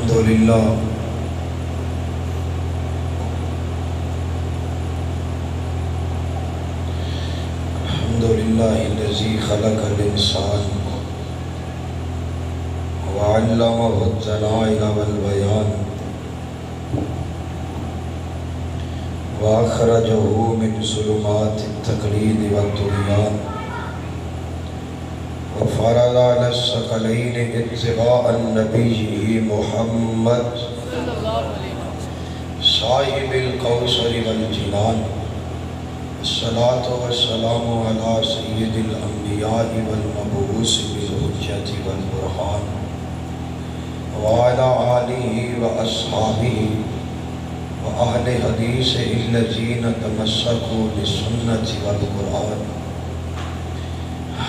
الحمدللہ الحمدللہ الذی خلق الانسان وعلمہ الدلائل والبیان واخرجہ من ظلمات التقلید والطغیان وفرض على الثقلين اتباع النبي محمد صاحب الكوثر والجنان الصلاة والسلام على سيد الأنبياء والمبعوث بالحجة والبرهان وعلى آله وأصحابه وأهل حديثه الذين تمسكوا بالسنة والقرآن.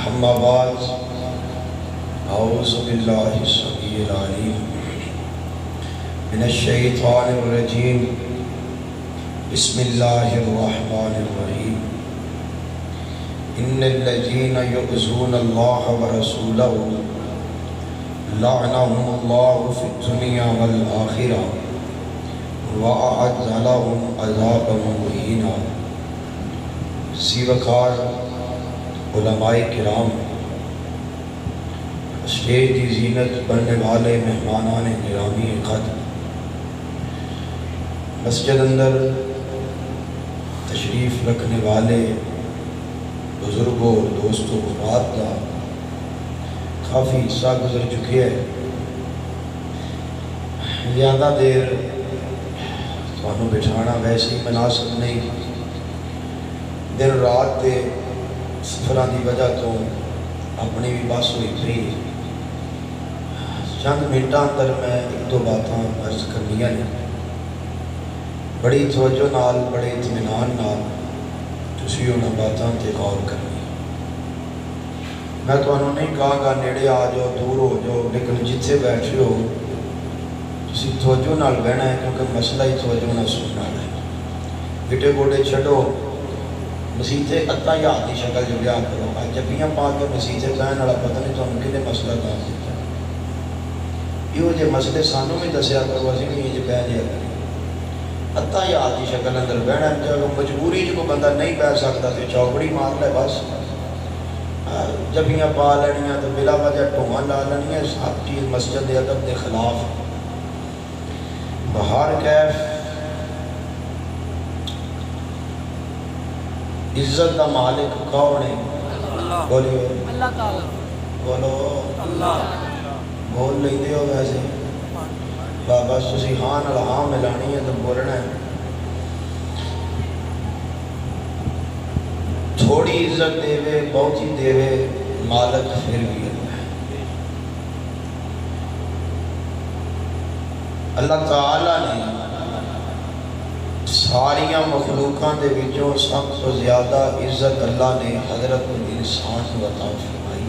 أما بعد، أعوذ بالله السميع العليم من الشيطان الرجيم. بسم الله الرحمن الرحيم. إن الذين يؤذون الله ورسوله لعنهم الله في الدنيا والآخرة وأعد لهم عذابا مهينا. سیوکار علماء کرام، اسٹیج کی زینت بننے والے مہمانان گرامی قدر، مسجد اندر تشریف رکھنے والے بزرگوں اور دوستوں، رات کا کافی حصہ گزر چکے ہے. زیادہ دیر تھانوں بٹھانا ویسے ہی مناسب نہیں. دن رات کے سفران دی وجہ تو اپنی بھی بس ہوئی تھی. چند منٹاں اندر میں ایک دو باتاں عرض کرنیاں نے. بڑی توجہ نال، بڑے اطمینان نال تسی انہاں باتاں تے غور کرنی. میں تانوں نہیں کہا گا نیڑے آ جاؤ، دور ہو جاؤ، لیکن جتھے بیٹھے ہو تسی توجہ نال بہنا ہے، کیونکہ مسئلہ ہی توجہ نال سننا ہے. گٹے گوڑے چھڈو، مسیحے اتحیات کی شکل جو بیان کرو. جبیاں پا کے مسیحے بہن والا پتہ نہیں تمہیں کنے مسئلہ دس دیتا. یہ جے مسئلے سانوں بھی دسیا کرو، اسی بھی یہ بہ جایا کریں. اتحیات کی شکل اندر بہنا، جب مجبوری جو بندہ نہیں بہ سکتا تو چوکڑی مار لے بس. جبیاں پا لینیاں تو بلا وجہ ٹھواں لا لینیاں، سب چیز مسجد دے ادب دے خلاف. بہار کیف عزت دا مالک کون ہے؟ بولیو اللہ تعالیٰ. بولو اللہ. بول لیں دے ہو ویسے بابا سسی ہاں ہاں ملانی ہے تو بولنا ہے. تھوڑی عزت دے وے، بہت ہی دے وے، مالک پھر بھی اللہ ہے. اللہ تعالیٰ نے ساریاں مخلوقان دے وچوں سب تو زیادہ عزت اللہ نے حضرت انسان کو عطا فرمائی.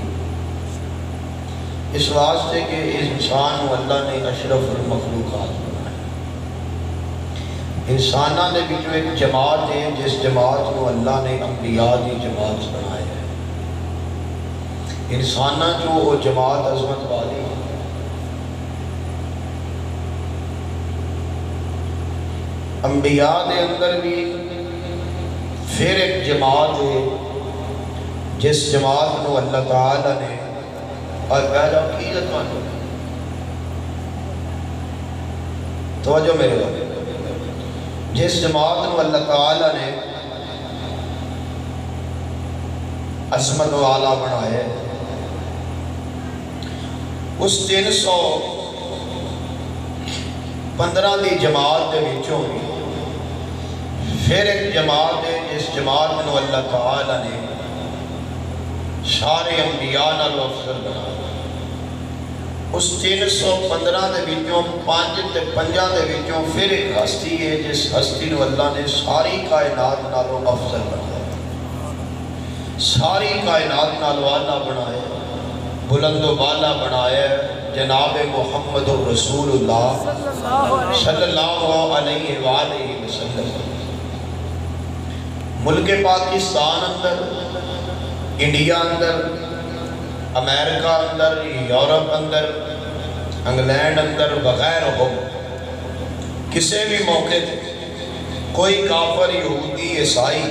اس واسطے کہ اس انسان کو اللہ نے اشرف المخلوقات بنایا. انساناں دے وچوں ایک جماعت ہے جس جماعت کو اللہ نے انبیاء دی جماعت بنایا ہے. انساناں جو وہ جماعت عظمت والی ہے. انبیاء دے اندر بھی پھر ایک جماعت ہے جس جماعت کو اللہ تعالیٰ نے اور پہلا کی لطمانو توجہ میرے بات، جس جماعت کو اللہ تعالیٰ نے عظمت والا بنائے، اس 315 دی جماعت دے وچوں پھر ایک جماعت ہے جس جماعت کو اللہ تعالیٰ نے سارے انبیاء نال افضل بنایا. اس 315 دے وچوں 5 دے وچوں پھر ایک ہستی ہے جس ہستی کو اللہ نے ساری کائنات نالوں افضل بنایا، ساری کائنات نالوں اعلیٰ بنایا، بلند و بالا بنایا. جناب محمد رسول اللہ صلی اللہ علیہ وآلہ وسلم. ملک پاکستان اندر، انڈیا اندر، امریکہ اندر، یورپ اندر، انگلینڈ اندر بغیر ہو کسی بھی موقع کوئی کافر یہودی عیسائی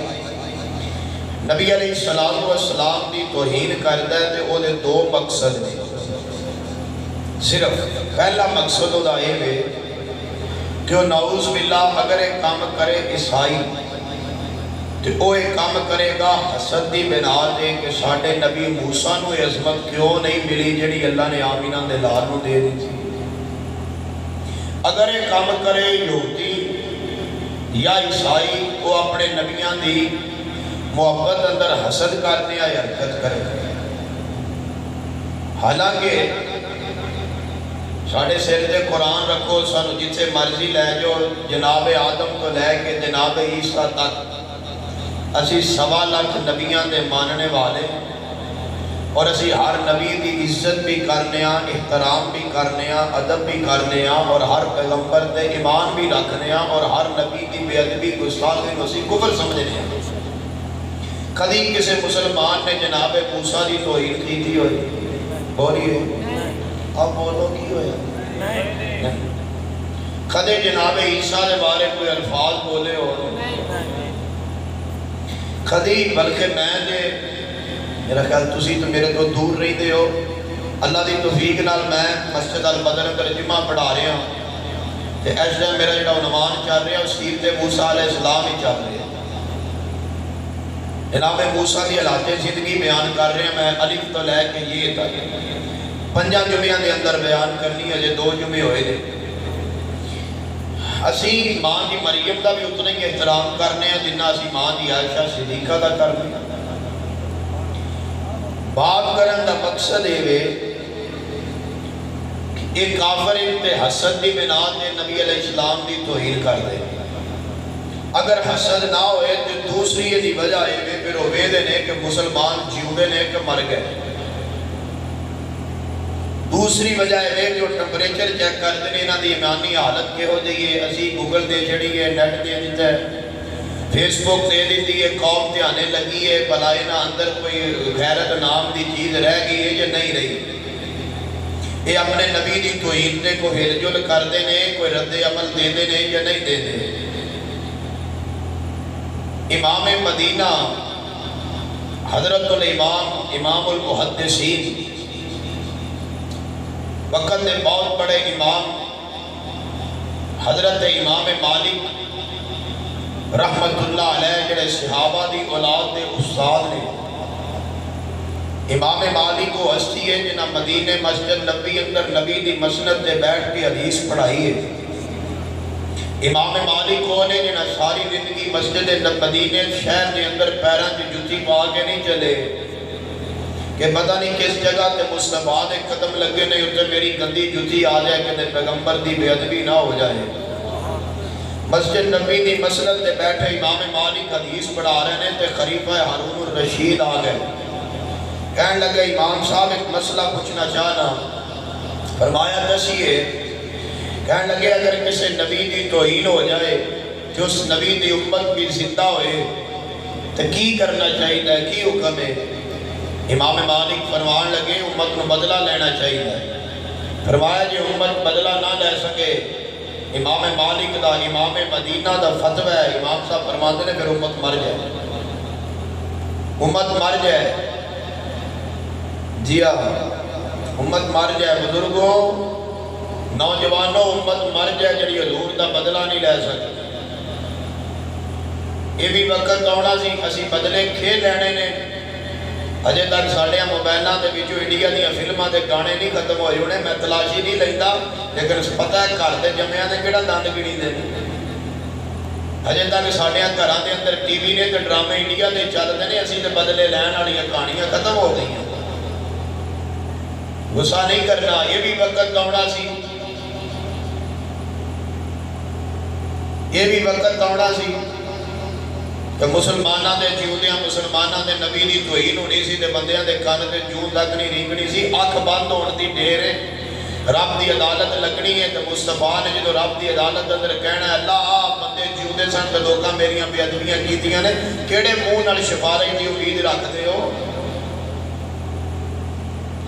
نبی علیہ السلام دی توہین کرتا ہے تو وہ دو مقصد نے. صرف پہلا مقصد ہوتا ہے کہ وہ نعوذ باللہ اگر ایک کام کرے عیسائی تو وہ ایک کام کرے گا حسد دی بنا دے کہ ساڑھے نبی موسیٰ نو عظمت کیوں نہیں ملی جڑی اللہ نے آمینہ دے لال نو دے دی تھی. اگر ایک کام کرے یہودی یا عیسائی وہ اپنے نبیان دی محبت اندر حسد کرنے یا حرکت کرے. حالانکہ ساڑھے سر دے قرآن رکھو سانو جتھے مرضی لے جو جناب آدم تو لے کے جناب عیسیٰ تک اسی 1.25 لاکھ نبیان دے ماننے والے اور اسی ہر نبی دی عزت بھی کرنے ہیں احترام بھی کرنے ہیں ادب بھی کرنے ہیں اور ہر پیغمبر دے ایمان بھی رکھنے ہیں اور ہر نبی دی بے ادبی گستاخی اسی کفر سمجھنے ہیں. کدی کسی مسلمان نے جناب موسیٰ دی توہین کی تھی ہوئی بولیے اب بولو کی ہویا کدے جناب عیسیٰ دے بارے کوئی الفاظ بولے ہو کدی بلکہ میں دے میرا خیال تسی تو میرے تو دور رہی دے ہو اللہ دی توفیق نال میں مسجد البدر اندر جمعہ پڑھا رہے ہوں تے اس دن میرا جڑا عنوان چل رہا ہے سیرت موسیٰ علیہ السلام ہی چل رہے ہیں. جناب موسیٰ دی حالات زندگی بیان کر رہے ہیں. میں الف تو لے کے یہ تک 5 جمعیاں دے اندر بیان کرنی ہے. 2 جمعے ہوئے دے اسی ماں دی مریم دا بھی اتنے ہی احترام کرنے ہیں جنہ اسی ماں دی عائشہ صدیقہ دا کرنے ہیں. بات کرن دا مقصد ہے کہ ایک کافر تے حسد دی بنا دے نبی علیہ السلام دی توہین کر دے. اگر حسد نہ ہوئے تو دوسری یہ دی وجہ ہے پھر وہ ویدے نے کہ مسلمان جیوڑے نے کہ مر گئے. دوسری وجہ ہے جو ٹمپریچر چیک کر دینے انہاں دی ایمانی حالت کے ہو جائیے اسی گوگل دے جڑی ہے نیٹ دے دیتا ہے فیس بک دے دیتی ہے قوم تے آنے لگی ہے بلائے نہ اندر کوئی غیرت نام دی چیز رہ گئی ہے یا نہیں رہی. یہ اپنے نبی دی توہین تے کو ہل جل کر دینے کوئی رد عمل دے دینے یا نہیں دے دینے. امام مدینہ حضرت الامام امام المحدثین وقت دے بہت بڑے امام حضرت امام مالک رحمت اللہ علیہ جڑے صحابہ دی اولاد دے استاد نے. امام مالک کو ہستی ہے جنہ مدینہ مسجد نبی اندر نبی دی مسند دے بیٹھ کے حدیث پڑھائی ہے. امام مالک کو نے جنہ ساری زندگی مسجد مدینہ شہر دے اندر پیران کی جتی پا کے نہیں چلے کہ پتہ نہیں کس جگہ تے مصطفیٰ دے قدم لگے نہیں اتنے میری گندی جتی آ جائے کہ پیغمبر دی بے ادبی نہ ہو جائے. مسجد نبی دی مسند دے بیٹھے امام مالک حدیث پڑھا رہے ہیں تے خلیفہ ہارون الرشید آ گئے. کہنے لگے امام صاحب ایک مسئلہ پوچھنا چاہنا. فرمایا دسیے. کہنے لگے اگر کسی نبی دی توہین ہو جائے کہ اس نبی دی امت بھی زندہ ہوئے تو کی کرنا چاہیے کی حکم ہے. امام مالک فرمان لگے امت کو بدلہ لینا چاہیے. فرمایا جی امت بدلہ نہ لے سکے امام مالک دا امام مدینہ دا فتوہ ہے. امام صاحب فرماتے نے پھر امت مر جائے. امت مر جائے جی امت مر جائے. بزرگوں نوجوانوں امت مر جائے جڑی حضور دا بدلہ نہیں لے سکے. یہ بھی وقت آنا سی اسی بدلے کھے لینے نے. اجے تک ساڑھے موبائلوں کے بچوں انڈیا دیا فلموں کے گانے نہیں ختم ہوئے انہیں میں تلاشی نہیں لینا لیکن پتہ ہے گھر کے جمعیاں نے کہڑا دند گنی دے. اجے تک ساڑھے گھراں دے اندر ٹی وی نے تے ڈرامے انڈیا دے چلتے ہیں اسی تے بدلے لین والی کہانیاں ختم ہو گئی. غصہ نہیں کرنا. یہ بھی وقت آنا سی یہ بھی وقت آنا سی کہ مسلمانہ دے جیودیاں مسلمانہ دے نبی دی توہین ہونی سی تے بندیاں دے کان تے جون تک نہیں رینگنی سی. آنکھ بند ہون دی ڈیر ہے رب دی عدالت لگنی ہے تے مصطفیٰ نے جدو رب دی عدالت اندر کہنا ہے اللہ آپ بندے جیودے سن تے لوگاں میریاں بے ادبیاں کیتیاں نے کیڑے منہ نال شفاعت دی امید رکھتے ہو.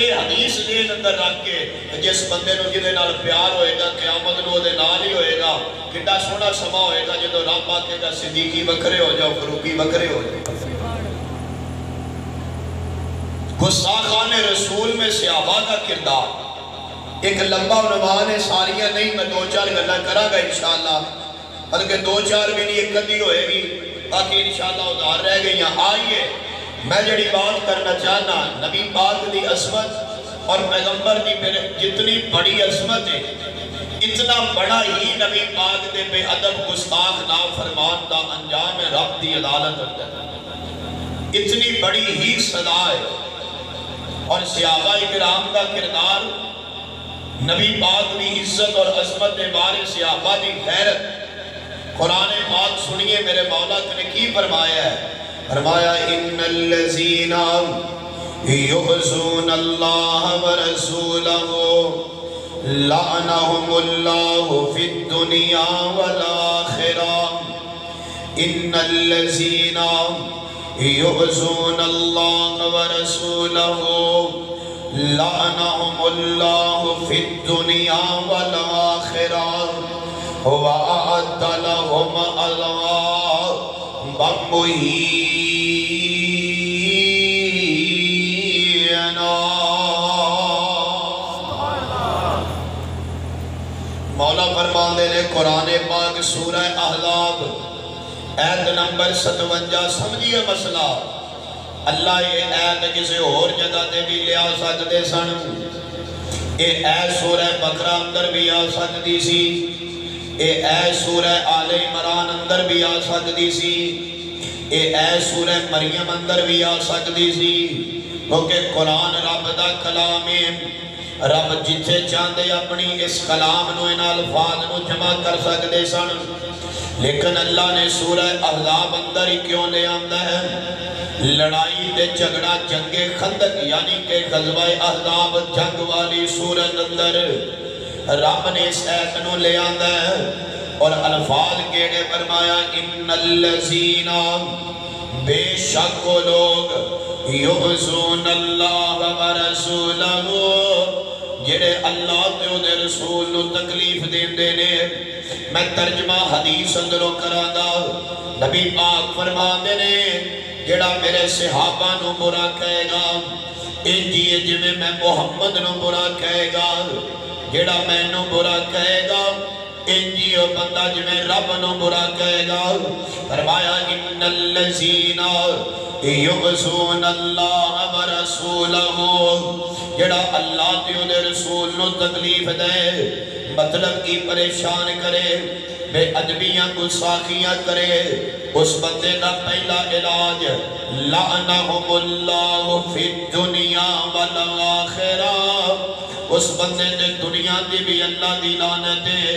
یہ حدیث دین اندر رکھ کے جس بندے نو جدے نال پیار ہوئے گا قیامت نو دے نال ہی ہوئے گا کتنا سونا سما ہوئے گا جدو رب آکے گا صدیقی بکرے ہو جاؤ فروقی بکرے ہو جاؤ گستاخان رسول میں صحابہ کا کردار ایک لمبا عنوان ہے ساریاں نہیں میں دو چار گلا کرا گا انشاءاللہ بلکہ دو چار بھی نہیں ایک کدی ہوئے گی باقی انشاءاللہ ادھار رہ گئی ہیں آئیے میں جڑی بات کرنا چاہنا نبی پاک دی عظمت اور پیغمبر دی جتنی بڑی عظمت ہے اتنا بڑا ہی نبی پاک دے بے ادب گستاخ نافرمان کا انجام رب دی عدالت اندر اتنی بڑی ہی سزا ہے اور صحابہ کرام کا کردار نبی پاک دی عزت اور عظمت دے بارے صحابہ دی غیرت قرآن پاک سنیے میرے مولا نے کی فرمایا ہے فرمایا ان الذین یعظون اللہ ورسولہ لعنہم اللہ فی الدنیا والآخرہ ان الذین یعظون اللہ ورسولہ لعنہم اللہ فی الدنیا والآخرہ وَأَعَدَّ لَهُمْ عَذَابًا مُهِينًا مولا فرمان دے لے قرآن پاک سورہ احزاب ایت نمبر 57 سمجھئے مسئلہ اللہ یہ ایت کسی اور جگہ دے بھی لے آ سکتے سن یہ ایت سورہ بقرہ اندر بھی آ سکتی سی اے سورہ آل عمران اندر بھی آ سکتی سی اے سورہ مریم اندر بھی آ سکتی سی کیونکہ قرآن رب دا کلام ہے رب جتھے چاندے اپنی اس کلام نو ان الفاظ نو جمع کر سکتے سن لیکن اللہ نے سورہ احزاب اندر ہی کیوں لے آندہ ہے لڑائی دے جھگڑا جنگ خندق یعنی کہ غزوہ احزاب جنگ والی سورت اندر رب نے اس ایت نو لے آندہ ہے اور الفاظ کیڑے فرمایا ان الذین بے شک لوگ یعظون اللہ ورسولہ جڑے اللہ تے دے رسول نو تکلیف دین دینے میں ترجمہ حدیث اندروں کرا دا نبی پاک فرما دینے جڑا میرے صحابہ نو برا کہے گا انجیے جمیں میں محمد نو برا کہے گا جڑا میں نو برا کہے گا انجیو بندہ جمیں رب نو برا کہے گا فرمایا ان الذین یعظون اللہ ورسولہ جڑا اللہ تیوں دے رسول نو تکلیف دے مطلب کی پریشان کرے بے ادبیاں گستاخیاں کرے اس بندے کا پہلا علاج لعنہم اللہ فی الدنیا والآخرہ اس بندے تے دنیا دی بھی اللہ دی لعنت ہے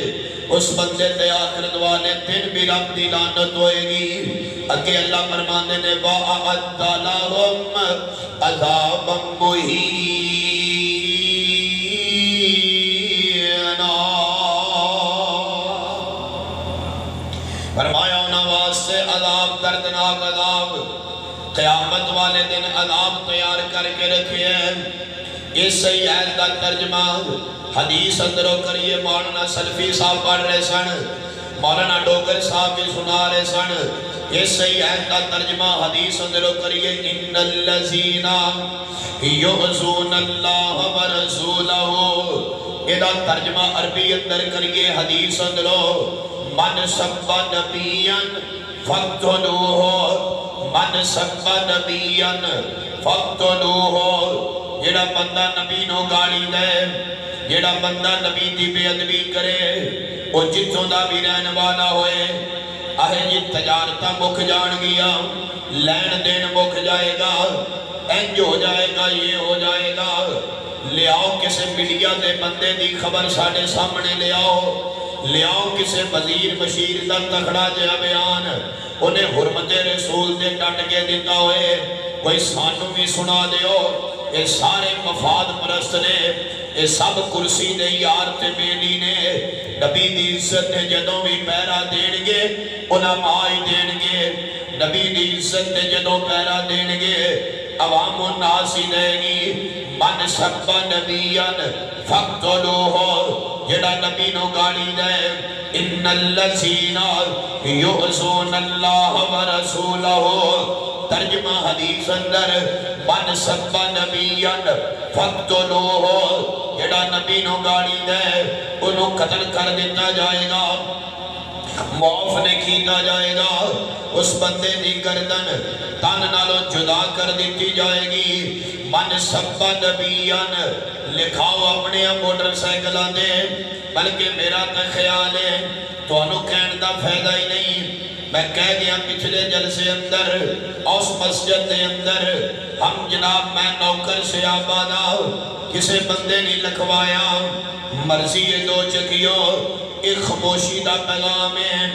اس بندے تے آخرت والے دن بھی رب دی لعنت ہوئے گی اگے اللہ فرماندے نے وَأَعَدَّ لَهُمْ عَذَابًا مُهِينًا فرمایا انہاں واسطے عذاب دردناک عذاب قیامت والے دن عذاب تیار کر کے رکھے ہیں اس صحیح آیت کا ترجمہ حدیث اندروں کریے مولانا سلفی صاحب پڑھ رہے سن مولانا ڈوگر صاحب بھی سنا رہے سن اس صحیح آیت کا ترجمہ حدیث اندروں کریے ان الذین یعظون اللہ ورسولہ ایدہ ترجمہ عربی اندر کریے حدیث اندروں من سب نبیان فقتلوہ من سب نبیان فقتلوہ جڑا بندہ نبی نو گاڑی دے جڑا بندہ نبی دی بے ادبی کرے وہ جتوں دا بھی رہن والا ہوئے آہے جی تجارتہ مکھ جان گیا لین دین مکھ جائے گا انج ہو جائے گا یہ ہو جائے گا لے آؤ کسے میڈیا دے بندے دی خبر ساڑھے سامنے لے آؤ کسے وزیر مشیر دا تکڑا جہاں بیان انہیں حرمت رسول دے ڈٹ کے دیتا ہوئے کوئی سانو بھی سنا دے ہو یہ سارے مفاد پرست نے یہ سب کرسی دے یار تے بیلی نے نبی دی عزت دے جدوں بھی پیرا دین گے علماء دین گے نبی دی عزت دے جدوں پیرا دین گے عوام الناس ہی دے گی من سب نبیان فقتلوہ جڑا نبی نو گاڑی دے ان الذین یؤذون اللہ ورسولہ ترجمہ حدیث اندر من سب نبیان فقتلوہ جڑا نبی نو گاڑی دے انہوں قتل کر دیتا جائے گا معاف نے کیتا جائے گا اس بندے دی گردن تن نالو جدا کر دیتی جائے گی من سب نبیان لکھاؤ اپنے موٹر سائیکلہ دے بلکہ میرا تا خیال ہے تو انہوں کہنے دا فائدہ ہی نہیں میں کہہ گیا پچھلے جلسے اندر اس مسجد دے اندر ہم جناب میں نوکر سے آبادا کسے بندے نہیں لکھوایا مرضی دو چکیوں ایک خاموشی دا پیغام ہے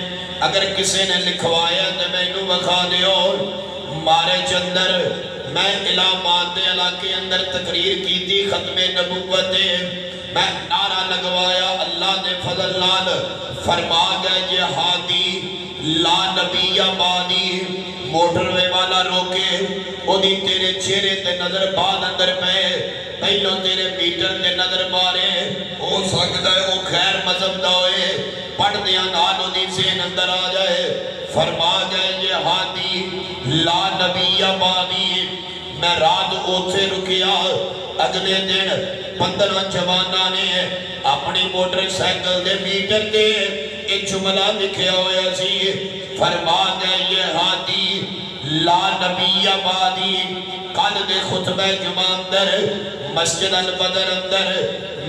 اگر کسی نے لکھوایا تو میں انہوں بکھا دیو مارے چندر میں علامات دے علاقے اندر تقریر کی تھی ختم نبوت میں نعرہ لگوایا اللہ دے فضل لال فرما گئے جہادی لا نبی آبادی موٹر وے والا روکے او دی تیرے چہرے تے نظر بعد اندر پہ پہلو تیرے میٹر تے نظر مارے ہو سکتا ہے وہ خیر مذہب دا ہوئے پڑھ دیا نالو دی زین اندر آ جائے فرما گئے جہادی لا نبی آبادی میں رات اوتھے رکیا اگلے دن 15 جوانہ نے اپنی موٹر سائیکل دے میٹر دے ایک جملہ لکھیا ہویا سی فرما گئے جہادی لا نبی آبادی کل دے خطبہ جمعہ اندر مسجد البدر اندر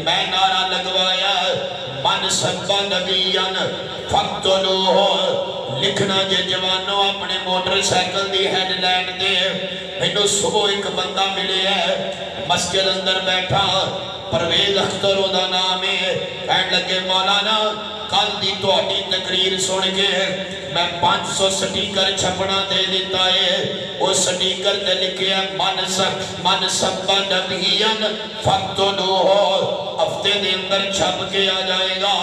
میں نعرہ لگوایا من سب نبیان فقتلوہ لکھنا جے جوانوں اپنے موٹر سائیکل دی ہیڈ لائن دے میں صبح ایک بندہ ملے ہے مسجد اندر بیٹھا پرویز اختر دا نام ہے کہنے لگے مولانا کل دی تو اٹھی تقریر سن کے میں 500 سٹیکر چھپنا دے دیتا ہے وہ سٹیکر دے لکھے ہیں من سب نبیان فقتلوہ ہفتے دے اندر چھپ کے آ جائے گا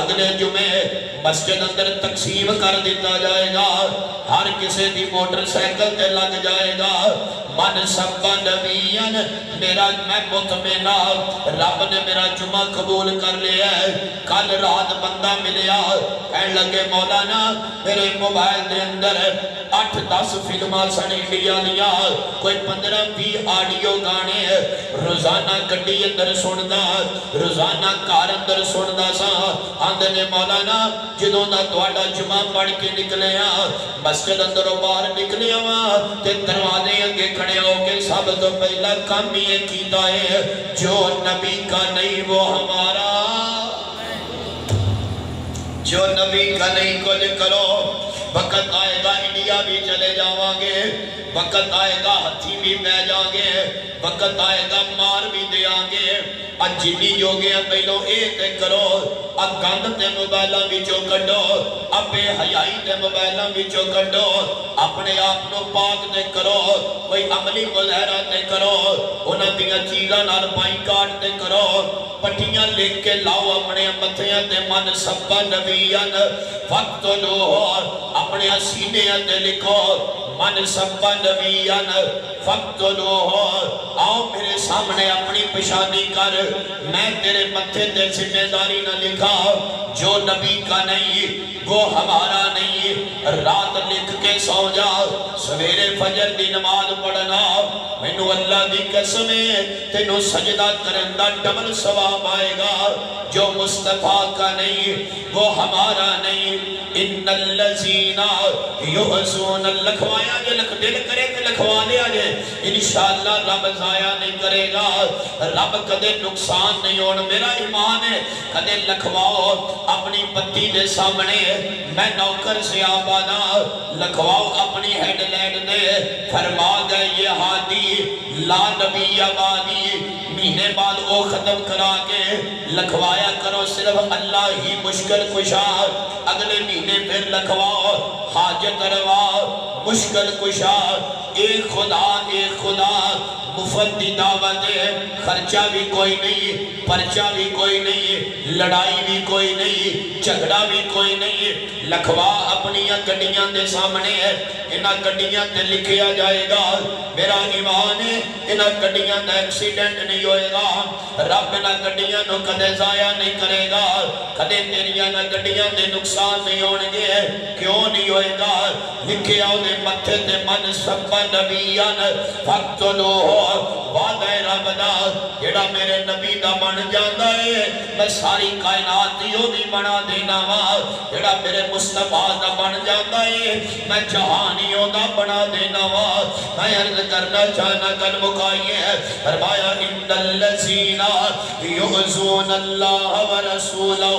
اگلے جمعے مسجد اندر تقسیم کر دیتا جائے گا ہر کسی دی موٹر سائیکل تے لگ جائے گا من سب نبیان میرا میں مطمئنہ رب نے میرا جمعہ قبول کر لیا ہے کل رات بندہ ملیا کہنے لگے مولانا میرے موبائل دے اندر 8-10 فلمہ سن انڈیا لیا کوئی 15-20 آڈیو گانے روزانہ گڈی اندر سندا روزانہ کار اندر سندا سا آندھنے مولانا جدوں دا تواڈا جمعہ پڑھ کے نکلے مسجد اندر باہر نکلے تے دروازے اگے کھڑے ہو کے سب تو پہلا کام یہ کیتا ہے جو نبی کا نہیں وہ ہمارا جو نبی کا نہیں کچھ کرو وقت آئے گا انڈیا بھی چلے جاؤں گے وقت آئے گا ہتھی بھی بہ جاؤں گے وقت آئے گا مار بھی دیاں گے آج جنی جو گیا پہلو تے کرو آج گاند تے موبائلہ بچو کڑو اب بے حیائی تے موبائلہ بچو کڑو اپنے آپنو پاک تے کرو کوئی عملی مظاہرہ تے کرو انہاں دیاں چیزاں نال پائیں کاٹ تے کرو پٹیاں لکھ کے لاؤ اپنے متھیاں تے من سب نبیان فقتلوہ اپنے سینے تے لکھو من سب نبیان فقتلوہ آؤ میرے سامنے اپنی پشانی کر میں تیرے متھے تے ذمہ داری نہ لکھا جو نبی کا نہیں وہ ہمارا نہیں رات لکھ کے سو جا سویرے فجر دی نماز پڑھنا مینو اللہ دی قسم ہے تینو سجدہ کرندہ ڈبل ثواب آئے گا جو مصطفیٰ کا نہیں وہ ہمارا نہیں ان الذین یحزون لکھوایا جے دل کرے کہ لکھوا لیا جے انشاءاللہ رب ضائع نہیں کرے گا رب کدے نقصان نہیں ہونا میرا ایمان ہے کدے لکھواؤ اپنی پتی دے سامنے میں نوکر سے آبادا لکھواؤ اپنی ہیڈ لائن دے فرما گئے یہ ہادی لا نبی آبادی مہینے بعد او ختم کرا کے لکھوایا کرو صرف اللہ ہی مشکل کشا اگلے مہینے پھر لکھواؤ حاجت روا مشکل کشا ایک خدا مفت دی دعوت ہے، خرچہ بھی کوئی نہیں، پرچہ بھی کوئی نہیں، لڑائی بھی کوئی نہیں، جھگڑا بھی کوئی نہیں۔ لکھوا اپنی گڈیاں دے سامنے ہے، انہاں گڈیاں تے لکھیا جائے گا میرا ایمان ہے، انہاں گڈیاں دا ایکسیڈنٹ نہیں ہوئے گا، رب انہاں گڈیاں نو کدے ضائع نہیں کرے گا، کدے تیریاں نہ گڈیاں دے نقصان نہیں ہونگے۔ کیوں نہیں ہوئے گا؟ لکھیا دے متھے تے من سب نبیان فقتلو وعدہ رب دا جڑا میرے نبی دا بن جاندہ ہے میں ساری کائناتیوں دی بنا دینا وا، جڑا میرے مصطفیٰ دا بن جاندہ ہے میں جہانیوں دا بنا دینا وا۔ میں عرض کرنا چاہنا کل مکائی ہے، فرمایا ان الذین یعزون اللہ ورسولہ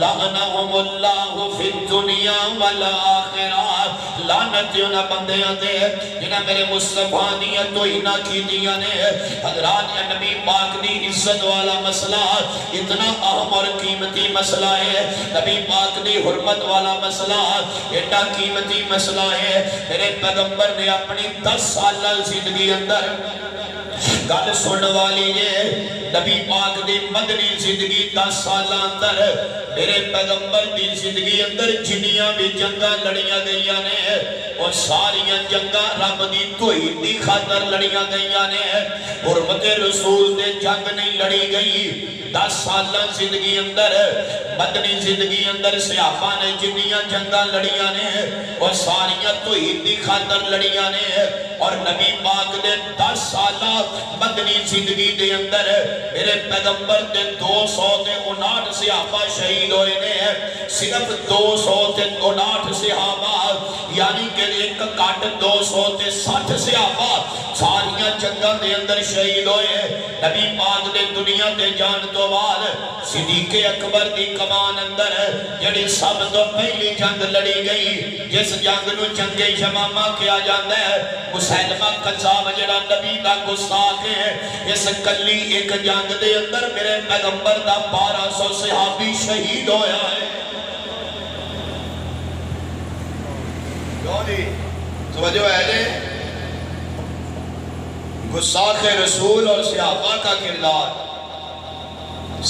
لعنہم اللہ فی الدنیا والآخرہ۔ لعنت انہاں بندیاں دے جنہاں میرے مصطفیٰ دیا توہینہ کی دیا نے۔ حضرات یا نبی پاک دی عزت والا مسئلہ اتنا اہم اور قیمتی مسئلہ ہے، نبی پاک دی حرمت والا مسئلہ اتنا قیمتی مسئلہ ہے۔ میرے پیغمبر نے اپنی 10 سالہ زندگی اندر گل سن والی ہے، نبی پاک دی مدنی زندگی 10 سالہ اندر میرے پیغمبر دی زندگی اندر جنیاں بھی جنگاں لڑیاں گئیاں نے، اور ساریاں جنگاں رب دی توحید دی خاطر لڑیاں گئیاں نے، حرمت رسول دے جنگ نہیں لڑی گئی۔ 10 سالہ زندگی اندر مدنی زندگی اندر صحابہ نے جنیاں جنگاں لڑیاں نے، اور ساریاں توحید دی خاطر لڑیاں نے، اور نبی پاک دے 10 سالہ مدنی زندگی دے اندر میرے پیغمبر دے 259 صحابہ شہید ہوئے نے، صرف 259 صحابہ، یعنی کہ ایک کٹ 260 صحابہ ساریاں جنگاں دے اندر شہید ہوئے۔ نبی پاک دے دنیا دے جان تو بعد صدیق اکبر دی کمان اندر جڑی سب تو پہلی جنگ لڑی گئی، جس جنگ نو جنگ یمامہ کیا جاندہ ہے، مسیلمہ قذاب جڑا نبی دا گستاخ ہے، اس کلی ایک جنگ دے اندر میرے پیغمبر دا 1200 صحابی شہید ہویا ہے۔ توجہ ہے جے گستاخ رسول اور صحابہ کا کردار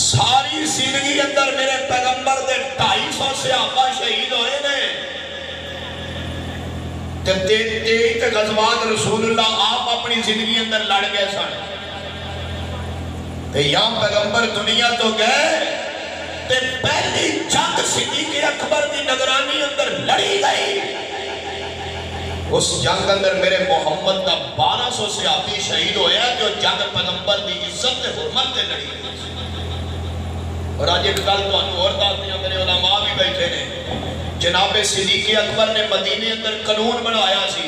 ساری زندگی اندر میرے پیغمبر دے 250 صحابہ شہید ہوئے نے، تیت غزوات رسول اللہ آپ اپنی زندگی اندر لڑ گئے سن، یہاں پیغمبر دنیا تو گئے تے پہلی جنگ صدیق اکبر دی نگرانی اندر لڑی گئی، اس جنگ اندر میرے محمد دا 1200 صحابی شہید ہویا جو جنگ پیغمبر دی عزت تے حرمت تے لڑی گئی۔ اور آج ایک گل تو انہوں اور داتے ہیں، میرے علماء بھی بیٹھے نے، جناب صدیق اکبر نے مدینے اندر قانون بنایا سی،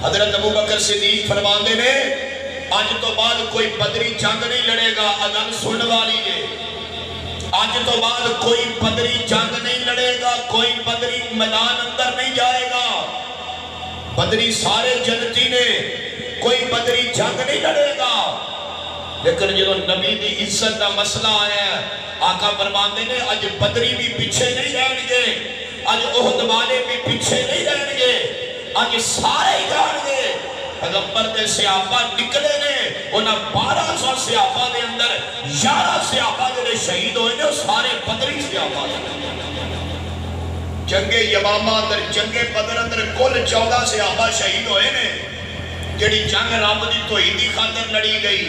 حضرت ابو بکر صدیق فرماندے نے آج تو بعد کوئی بدری جنگ نہیں لڑے گا، اذان سن والی ہے، آج تو بعد کوئی بدری جنگ نہیں لڑے گا، کوئی بدری میدان اندر نہیں جائے گا، بدری سارے جنتی نے، کوئی بدری جنگ نہیں لڑے گا۔ لیکن جنہوں نبی دی عزت دا مسئلہ آیا ہے، آقا فرماندے نے آج بدری بھی پیچھے نہیں رہن گے، آج احد والے بھی پیچھے نہیں رہن گے، آج سارے ہی رہن گے۔ پیغمبر دے صحابہ نکلے نے، انہاں 1200 صحابہ دے اندر 11 صحابہ دے شہید ہوئے نے، اور سارے بدری صحابہ دے جنگ یمامہ اندر، جنگ بدر اندر کل 14 صحابہ شہید ہوئے نے، جڑی جنگ رب دی توحید دی خاطر لڑی گئی،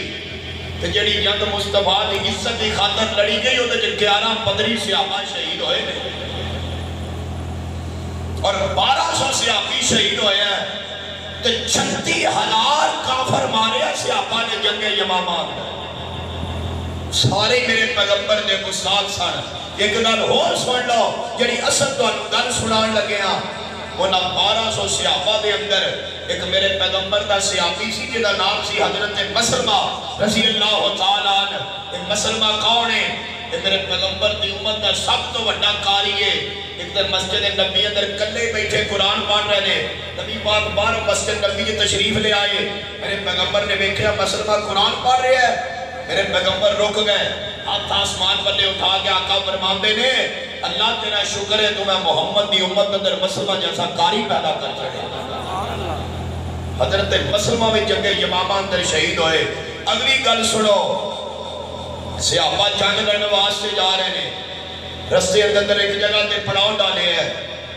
جڑی جنگ مصطفیٰ دی عزت دی خاطر لڑی گئی، وہ 11 بدری صحابہ شہید ہوئے نے، اور 1200 صحابی شہید ہوئے ہیں، تو 36,000 کافر مارے ہیں صحابہ نے جنگ یمامہ اندر۔ سارے میرے پیغمبر نے گستاخ سن۔ ایک گل اور سن لو جڑی اصل تو گل سنان لگے ہاں، انہاں 1200 صحابہ دے اندر ایک میرے پیغمبر دا صحابی سی جدا نام سی حضرت مسلمہ رضی اللہ تعالیٰ عنہ۔ مسلمہ کون ہے؟ یہ میرے پیغمبر دی امت دا سب تو بڑا قاری ہے۔ ایک در مسجد نبی اندر کلے بیٹھے قرآن پڑھ رہے نے، نبی پاک باہر مسجد نبی کی تشریف لے آئے، میرے پیغمبر نے دیکھا مسلمہ قرآن پڑھ رہے ہیں، میرے پیغمبر رک گئے، ہاتھ آسمان پلے اٹھا کے آقا فرماندے نے اللہ تیرا شکر ہے تو میں محمد دی امت اندر مسلمہ جیسا قاری پیدا کر چڑھے۔ حضرت مسلمہ میں جنگ یمامہ اندر شہید ہوئے. اگلی گل سنو، صحابہ جنگ لڑنے واسطے جا رہے ہیں، رستے اندر ایک جگہ تے پڑاؤ ڈالے ہیں.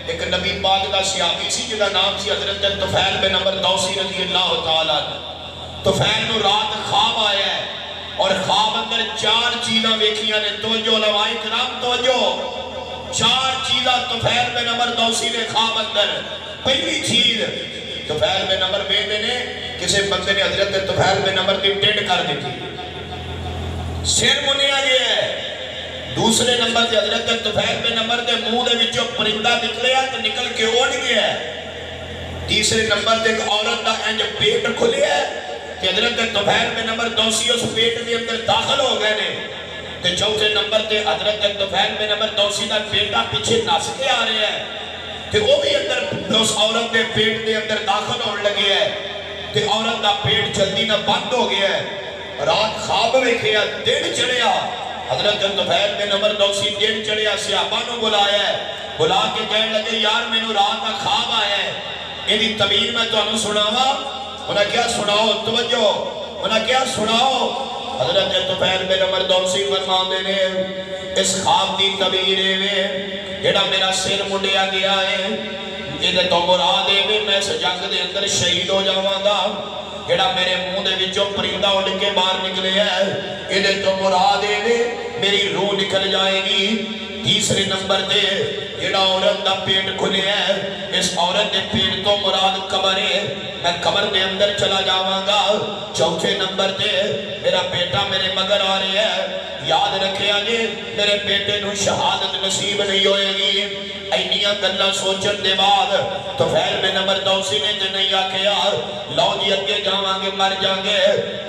ایک نبی پاک دا صحابی سی جدا نام سی حضرت طفیل بن عمر دوسی رضی اللہ تعالیٰ عنہ. طفیل نو رات خواب آیا ہے اور خواب اندر 4 چیزاں ویکھیاں نے. توجہ علماء کرام توجہ، 4 چیزاں طفیل بن عمر دوسی نے خواب اندر. پہلی چیز، طفیل بن عمر بیٹے نے کسی بندے نے حضرت طفیل بن عمر کی ٹینڈ کر دی تھی، سر منیا گیا ہے. دوسرے نمبر تے حضرت طفیل بن عمر دے منہ دے وچوں پرندہ نکلیا تے نکل کے اڑ گیا ہے. تیسرے نمبر تے ایک عورت دا انج پیٹ کھلیا ہے کہ حضرت طفیل بن عمر دوسی اس پیٹ دے اندر داخل ہو گئے نے. تے چوتھے نمبر تے حضرت طفیل بن عمر دوسی دا بیٹا پیچھے نس کے آ رہا ہے تے وہ بھی اندر اس عورت دے پیٹ دے اندر داخل ہونے لگے ہے تے عورت دا پیٹ جلدی نہ بند ہو گیا ہے. رات خواب ویکھیا، دن چڑھیا، حضرت طفیل بن عمر دوسی دن چڑھیا، صحابہ نو بلایا ہے، بلا کے کہنے لگے یار میں نو رات کا خواب آیا ہے، یہ طویل میں تو انہوں سناوا. انہاں کیا سناؤ؟ توجہ، انہاں کیا سناؤ؟ حضرت طفیل بن عمر دوسی فرماندے نے اس خواب دی تعبیر میں جڑا میرا سر منڈیا گیا ہے یہ تو مراد ہے میں اس جنگ دے اندر شہید ہو جاواں گا. جڑا میرے منہ دے وچوں پرندہ اڑ کے باہر نکلے ہے یہ تو مراد ہے میری روح نکل جائے گی. تیسرے نمبر تے جڑا عورت دا پیٹ کھلے ہے اس عورت دے پیٹ تو مراد قبر ہے، میں قبر دے اندر چلا جاواں گا. چوتھے نمبر تے میرا بیٹا میرے مگر آ رہے ہے، یاد رکھے آجے میرے بیٹے نو شہادت نصیب نہیں ہوئے گی. اینیاں گلہ سوچن دے بعد طفیل بن عمر دوسی نے تے نہیں آکھیا لو جی اگے جاواں گے مر جاؤں گے.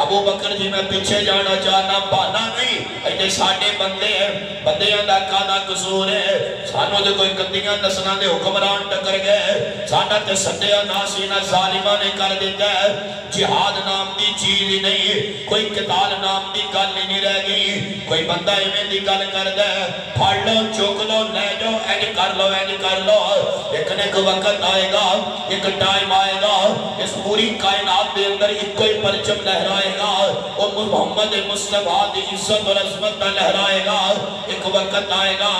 ابو بکر جی میں پیچھے جانا چاہنا، بانا نہیں، ایتے ساڑھے بندے ہیں، بندیاں دا کادا قصور ہے. سانو دے کوئی گندیاں نسلان دے حکمران ٹکر گئے، ساڑھا تے سدیاں ناسینہ ظالمہ نے کر دیتا ہے. جہاد نام دی چیز ہی نہیں، کوئی قتال نام دی گل ہی نہیں رہ گئی. کوئی بندہ ایمیں دی گل کر دے پھڑ لو چوک لو لے جاؤ اینج کر لو اینج کر لو. لیکن ایک وقت آئے گا، ایک ٹائم آئے گا، اس پوری کائنات دے اندر ایک کوئی پرچم لہرائے گا، وہ محمد مصطفیٰ دی عزت اور عظمت کا لہرائے گا. ایک وقت آئے گا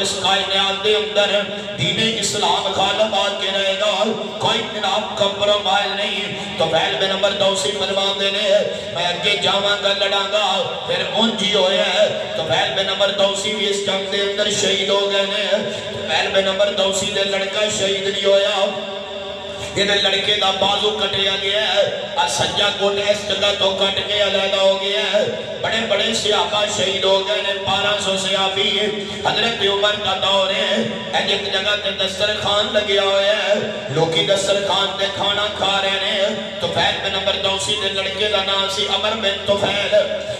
اس کائنات دے اندر دین اسلام غالب آ کے رہے گا، کوئی جناب کمپرومائز نہیں. تو طفیل بن عمر دوسی فرمان دے نے میں اگے جاواں گا لڑاں گا. پھر انجی ہوئے ہے طفیل بن عمر دوسی بھی اس جنگ دے اندر شہید ہو گئے نے. طفیل بن عمر دوسی دے لڑکا شہید نہیں ہویا، یہ لڑکے دا بازو کٹیا گیا ہے اور سجا کوٹ اس جگہ تو کٹ کے علیحدہ ہو گیا ہے. بڑے بڑے صحابہ شہید ہو گئے نے، 1200 صحابی. حضرت عمر کا دور ہے، ایک جگہ تے دسترخوان لگیا ہویا ہے، لوکی دسترخوان تے کھانا کھا رہے ہیں. طفیل بن عمر دوسی دے لڑکے دا نام سی عمر بن طفیل.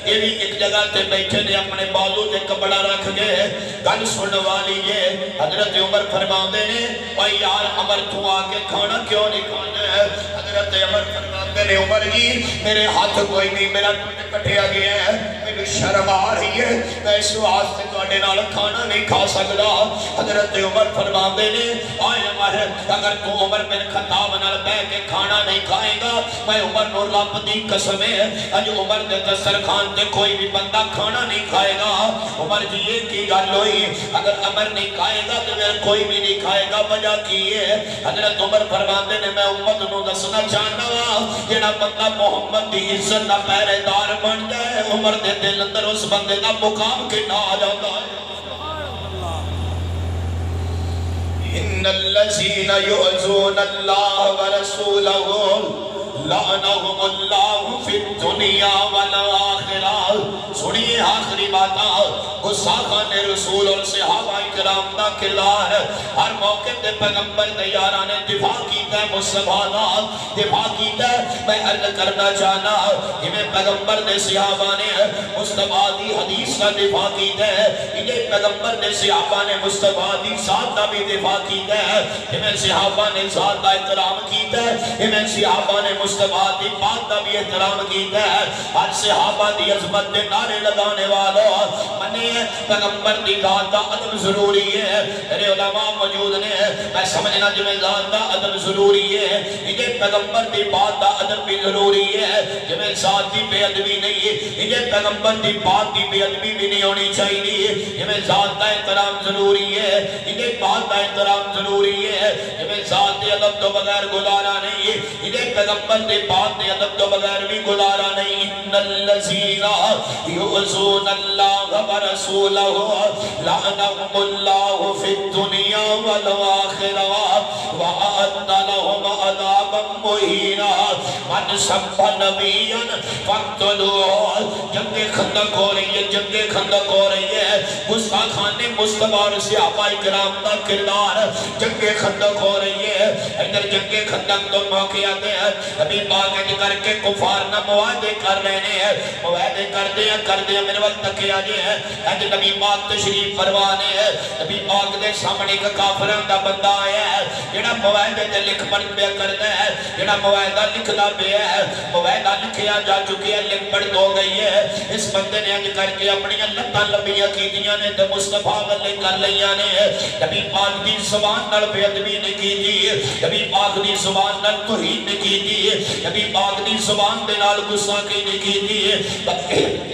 یہ بھی ایک جگہ تے بیٹھے نے اپنے بازو تے کپڑا رکھ گئے. گل سن والی یہ حضرت عمر فرماندے نے اوے یار عمر تو آ کے کھانا کیوں نہیں کھانا ہے؟ حضرت عمر فرماندے نے عمر جی میرے ہاتھ کوئی نہیں، میرا کٹیا گیا ہے، میرے شرم آ رہی ہے، میں اس واسطے تواڈے نال کھانا نہیں کھا سکدا. حضرت عمر فرماندے نے اوے عمر اگر تو عمر بن خطاب نال بیٹھ کے کھانا نہیں کھائے گا میں عمر نو رب دی قسم ہے اج عمر دے دسترخوان تے کوئی بھی بندہ کھانا نہیں کھائے گا. عمر جی یہ کی گل ہوئی؟ اگر عمر نہیں کھائے گا تو پھر کوئی بھی نہیں کھائے گا، وجہ کی ہے؟ حضرت عمر فرماندے نے میں امت نو دسنا چاہنا وا جڑا بندہ محمد دی عزت دا پہرے دار بن جائے عمر دے دل اندر اس بندے دا مقام کنا آ جاتا ہے. ان الذین یعظون اللہ ورسولہ لعنہم اللہ فی الدنیا والآخرہ. سنیے آخری باتاں، گستاخان رسول اور صحابہ کرام دا کردار ہر موقع تے پیغمبر دیارہ نے دفاع کیتا ہے، مصطفیٰ دفاع کیتا ہے. میں عرض کرنا چاہنا ہمیں پیغمبر دے صحابہ نے مصطفیٰ دی حدیث کا دفاع کیتا ہے انہیں پیغمبر نے صحابہ نے مصطفیٰ دی ذات کا بھی دفاع کیتا ہے انہیں صحابہ نے ذات کا احترام کیتا ہے انہیں صحابہ نے مصطفیٰ دی بات کا بھی احترام کیتا ہے آج صحابہ دی عظمت دے نعرے لگانے والوں منے پیغمبر دی ذات کا ادب ضروری ہے میرے علماء موجود نے میں سمجھنا جو میں ذات کا ادب ضروری ہے انہیں پیغمبر دی بات کا ادب بھی ضروری ہے جو میں ذات دی بے ادبی نہیں ہے انہیں پیغمبر دی بات دی بے ادبی بھی نہیں ہونی چاہیے جو میں ذات کا احترام ضروری ہے انہیں بات کا احترام ضروری ہے جو میں ذات دے ادب تو بغیر گزارا نہیں ہے انہیں پیغمبر دی بات دے ادب تو بغیر بھی گزارا نہیں ان الذین یؤذون اللہ ورسولہ لعنهم اللہ فی الدنیا والآخرہ وأعد لهم عذابا مہینا من سب نبیا فاقتلوه جنگ خندق ہو رہی ہے جنگ خندق ہو رہی ہے گستاخان مصطفیٰ اور صحابہ کرام کا کردار جنگ خندق ہو رہی ہے ادھر جنگ خندق تو موقع آتے ہیں ابھی باغت کر کے کفار نہ معاہدے کر رہے ہیں معاہدے کر دیا میرے وقت تک آجے ہیں اج نبی پاک تشریف فرمانے ہیں نبی پاک دے سامنے کا کافران دا بندہ آیا ہے جڑا معاہدے تے لکھ پڑھ پہ کرتا ہے جڑا معاہدہ لکھنا پہ ہے معاہدہ لکھیا جا چکی ہے لکھ پڑھ دو گئی ہے اس بندے نے اج کر کے اپنی لتاں لمبیاں کیتیاں نے تے مصطفیٰ والے کر لیاں نے نبی پاک دی زبان نال بے ادبی نہیں کیتی نبی پاک دی زبان نال توہین نہیں کیتی نبی پاک دی زبان دے نال گستاخی نہیں کیتی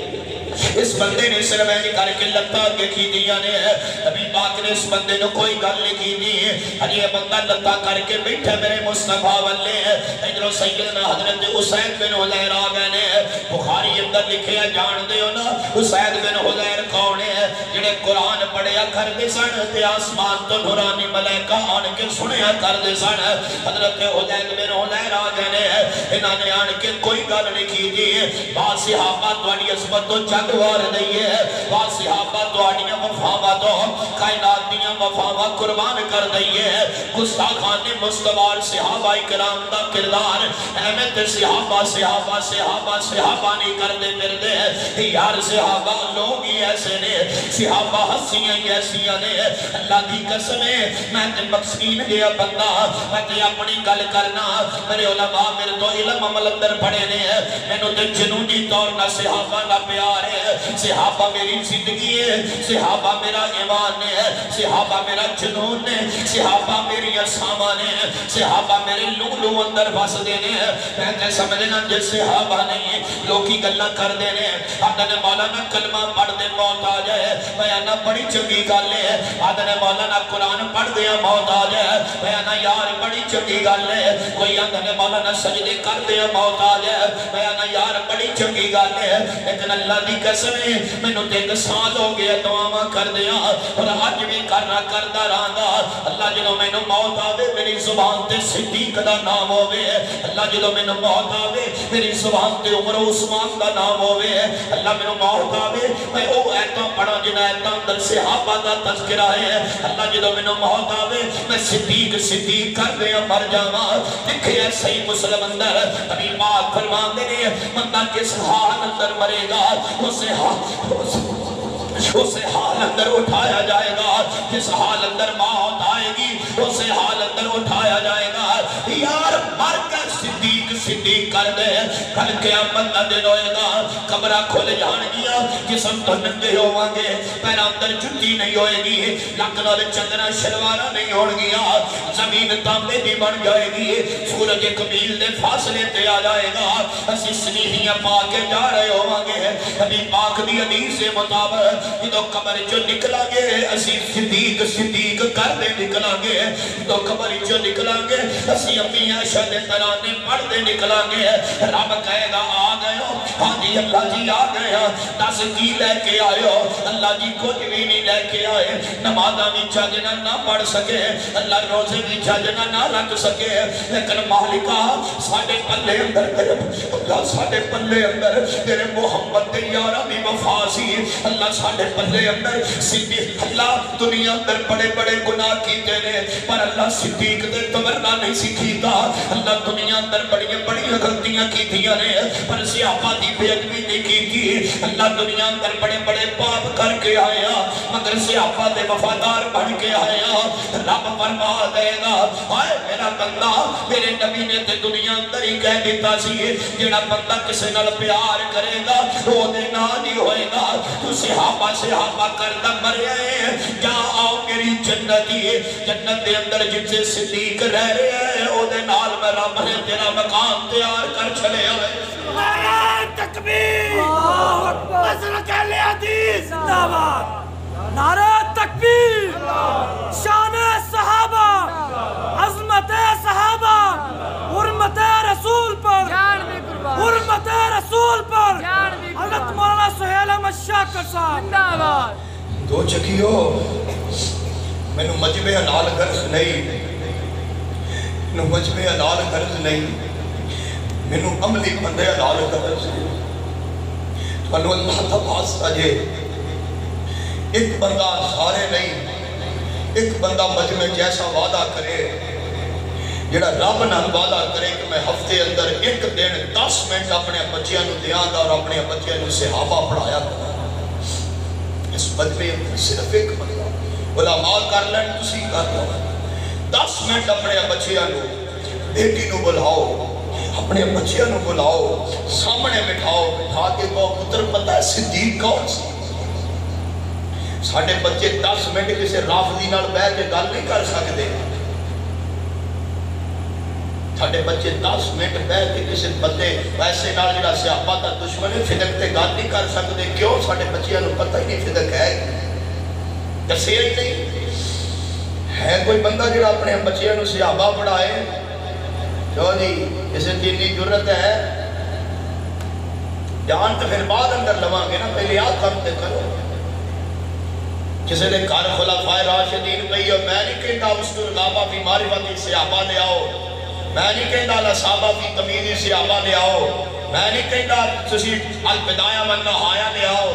اس بندے نے صرف ایسے کر کے لتا کے کی دیا نے نبی پاک نے اس بندے نے کوئی گل نہیں کی دی یہ بندہ لتا کر کے بیٹھا میرے مصطفیٰ والے ادھر سیدنا حضرت حسین بن حضیر آ گئے نے بخاری اندر لکھے جان دے ہو نا حسین بن حضیر کون ہے جنہیں قرآن پڑھیا کر دے سن تے آسمان تو نورانی ملائکہ آن کے سنیا کر دے سن حضرت حسین بن حضیر آ گئے نے انہوں نے آن کے کوئی گل نہیں کی دی بعض صحابہ تواڈی عظمت تو جگ وار نہیں ہے بعض صحابہ تواڈیاں وفاواں تو کائنات دیاں وفاواں قربان کر دئی ہے گستاخان مصطفیٰ اور صحابہ کرام دا کردار احمد صحابہ نہیں کر دے پھردے یار صحابہ لوگ ہی ایسے نے صحابہ ہنسیاں ہی ایسیاں نے اللہ دی قسم ہے میں تے مسکین گیا بندہ میں تے اپنی گل کرنا میرے علماء میرے تو علم عمل اندر پڑھے نے مینوں تے جنونی طور نہ صحابہ نہ پیار ہے صحابہ میری زندگی ہے صحابہ میرا ایمان ہے صحابہ میرا جنون ہے صحابہ میری سامان ہے صحابہ میرے لولو اندر بس دینے ہیں میں تے سمجھنا جس صحابہ نہیں لوگی گلہ کر دینے آدھنے مولانا کلمہ پڑھ دے موت آ جائے بیانہ بڑی چنگی گل ہے آدھنے مولانا قرآن پڑھ دیا موت آ جائے بیانہ یار بڑی چنگی گل ہے کوئی آدھنے مولانا سجدے کر دیا موت آ جائے بیانہ یار بڑی چنگی گل ہے لیکن اللہ دی قسم ہے میں نے ایک سال ہو گیا دعا کر دیا اور آج بھی کرنا کرتا رہا اللہ جلو میں نے موت آوے میری زبان تے صدیق دا نام ہوئے اللہ جلو میں نے موت آوے میری زبان تے عمر عثمان دا نام ہوئے اللہ میں نے موت آوے میں او ایتا پڑھا جنہ ایتا اندر صحابہ دا تذکرہ ہے اللہ جلو میں نے موت آوے میں صدیق کر دیا مر جاما لکھے ہے صحیح مسلم اندر ابھی بات فرمان دے مندہ کس حال اندر مرے گا اسے حال اندر اٹھایا جائے گا جس حال اندر موت آئے گی اسے حال اندر اٹھایا جائے گا یار مر کر صدیق کر دے کل قیامت نہ دن ہوئے گا قبرہ کھول جان گیا جسم تو ننگے ہوئیں گے پیر اندر جتی نہیں ہوئے گی لکنال چندرہ شلوارہ نہیں ہون گیا زمین تانبے دی بن جائے گی سورج قبیل دے فاصلے تے آ جائے گا اسی سنیہیاں پا کے جا رہے ہوئیں گے ابھی پاک دی حدیث سے مطابق تو قبر جو نکلا گے اسی صدیق کر دے نکلا گے تو قبر جو نکلا گے اسی امی عائشہ دے ترانے پڑھ دے نکلا گے رب کہے گا آ گئے ہو ہاں جی اللہ جی آ گئے ہو دس کی لے کے آئے ہو اللہ جی کچھ بھی نہیں لے کے آئے نمازہ بھی چاجنا نہ پڑھ سکے اللہ روزے بھی چاجنا نہ رکھ سکے لیکن مالکہ ساڑھے پلے اندر تیرے محمد تے یارہ بھی وفا سی اللہ ساڈے پلے اندر صدیق اللہ دنیا اندر بڑے بڑے گناہ کیتے نے پر اللہ صدیق دے تمنا نہیں سی کیتا اللہ دنیا اندر بڑی بڑی غلطیاں کیتیاں نے پر صحابہ دی بے ادبی نہیں کیتی اللہ دنیا اندر بڑے بڑے پاپ کر کے آیا مگر صحابہ دے وفادار بن کے آیا رب فرما دے گا ہائے میرا بندہ میرے نبی نے تے دنیا اندر ہی کہہ دیتا سی جڑا بندہ کسے نال پیار کرے گا وہ دے نال ہی ہوئے گا تو صحابہ کردہ مریا ہے کیا آؤ میری جنتی جنت دے اندر جن سے صدیق رہ رہے ہیں او دے نال میں رب نے تیرا مقام تیار کر چلے ہوئے نعرہ تکبیر حضرت اہل حدیث زندہ باد نعرہ تکبیر شان صحابہ عظمت صحابہ حرمت رسول پر حرمت رسول پر حضرت مولانا سہیل احمد شاکر صاحب زندہ باد دو چکیو میں مجمع حلال غرض نہیں میں مجمع حلال غرض نہیں میں عملی بندے حلال غرض تو اللہ کا واسطہ جے ایک بندہ سارے نہیں ایک بندہ مجمع جیسا وعدہ کرے جڑا رب نال وعدہ کرے کہ میں ہفتے اندر ایک دن 10 منٹ اپنے بچیاں نو دیاں گا اور اپنے بچیاں نو صحابہ پڑھایا کرا اس مجمع صرف ایک بندہ علماء کر لیں تسی کر لو 10 منٹ اپنے بچیاں نو بیٹی نو بلاؤ اپنے بچیاں نو بلاؤ سامنے بٹھاؤ بٹھا کے کہو پتر پتہ ہے صدیق کون سی ساڑھے بچے 10 منٹ کسی رافضی نال بیٹھ کے گل نہیں کر سکتے ساڑھے بچے 10 منٹ بیٹھ کے کسی بندے ویسے نال جڑا صحابہ دا دشمن ہے فدق تے گل نہیں کر سکتے کیوں ساڑھے بچیاں نو پتہ ہی نہیں فدق ہے دسیا ہی نہیں ہے کوئی بندہ جڑا اپنے بچیاں نو صحابہ پڑھائے جو جی اسے تینی جرت ہے جان تو پھر بعد اندر لواں گے نا پہلے یاد کم تے کرو کسی نے کار خلفائے راشدین پہی اور میں نہیں کہتا اسطور غابہ فی معرفتی صحابہ لے آؤ میں نہیں کہتا لصحابہ فی تمیزی صحابہ لے آؤ میں نہیں کہتا تسی البدایہ والنہایہ لے آؤ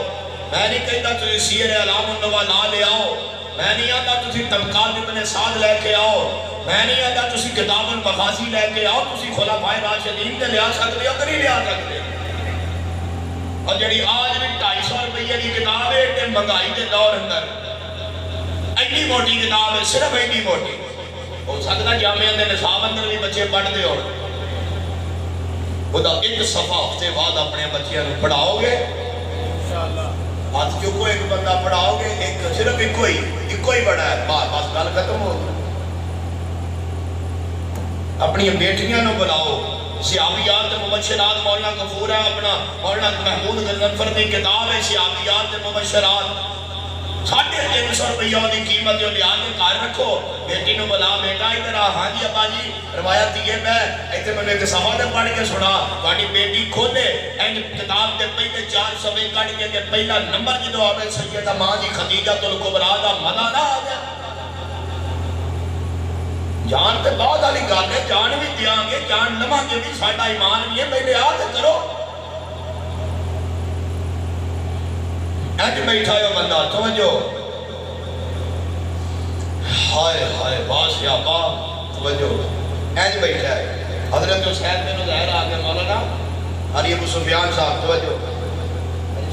میں نہیں کہتا تسی سیر علام النوالا لے آؤ میں نہیں آتا تسی طبقات ابن سعد لے کے آؤ میں نہیں آتا تسی کتاب المغازی لے کے آؤ تسی خلفائے راشدین کے لے آ سکتے ہو کہ نہیں لے آ سکتے اور جڑی آج بھی 250 روپیہ کی کتاب ہے کہ مہنگائی کے دور اندر ایڈی موٹی کتاب ہے صرف ایڈی موٹی ہو سکتا جامعہ اندر نصاب اندر بھی بچے پڑھ دے ہو خدا ایک صفحہ ہفتے بعد اپنے بچیاں نو پڑھاؤ گے ہاتھ چکو ایک بندہ پڑھاؤ گے ایک صرف ایک ہی بڑا ہے بس گل ختم ہو اپنی بیٹیاں نو بلاؤ سیابیات مبشرات مولانا غفور ہے اپنا مولانا محمود غزنفر دی کتاب ہے سیابیات مبشرات 350 روپیہ دی قیمت جو لیا کے کار رکھو بیٹی نو بلا بیٹا ادھر ہاں جی ابا جی روایت یہ میں ایتھے میں نے ایک صفحہ دے پڑھ کے سنا تہاڈی بیٹی کھولے اینج کتاب دے پہلے 4 صفحے کٹ کے پہلا نمبر جدو آوے سیدہ ماں جی خدیجہ الکبریٰ دا منا نہ آ گیا جان تے بعد والی گل ہے جان بھی دیاں گے جان لمحہ کے بھی ساڈا ایمان بھی ہے پہلے یاد کرو اینج بیٹھا ہے بندہ توجہ ہائے ہائے باس یا با توجہ اینج بیٹھا ہے حضرت حسین بن زہر آ گئے مولانا علی ابو سفیان صاحب توجہ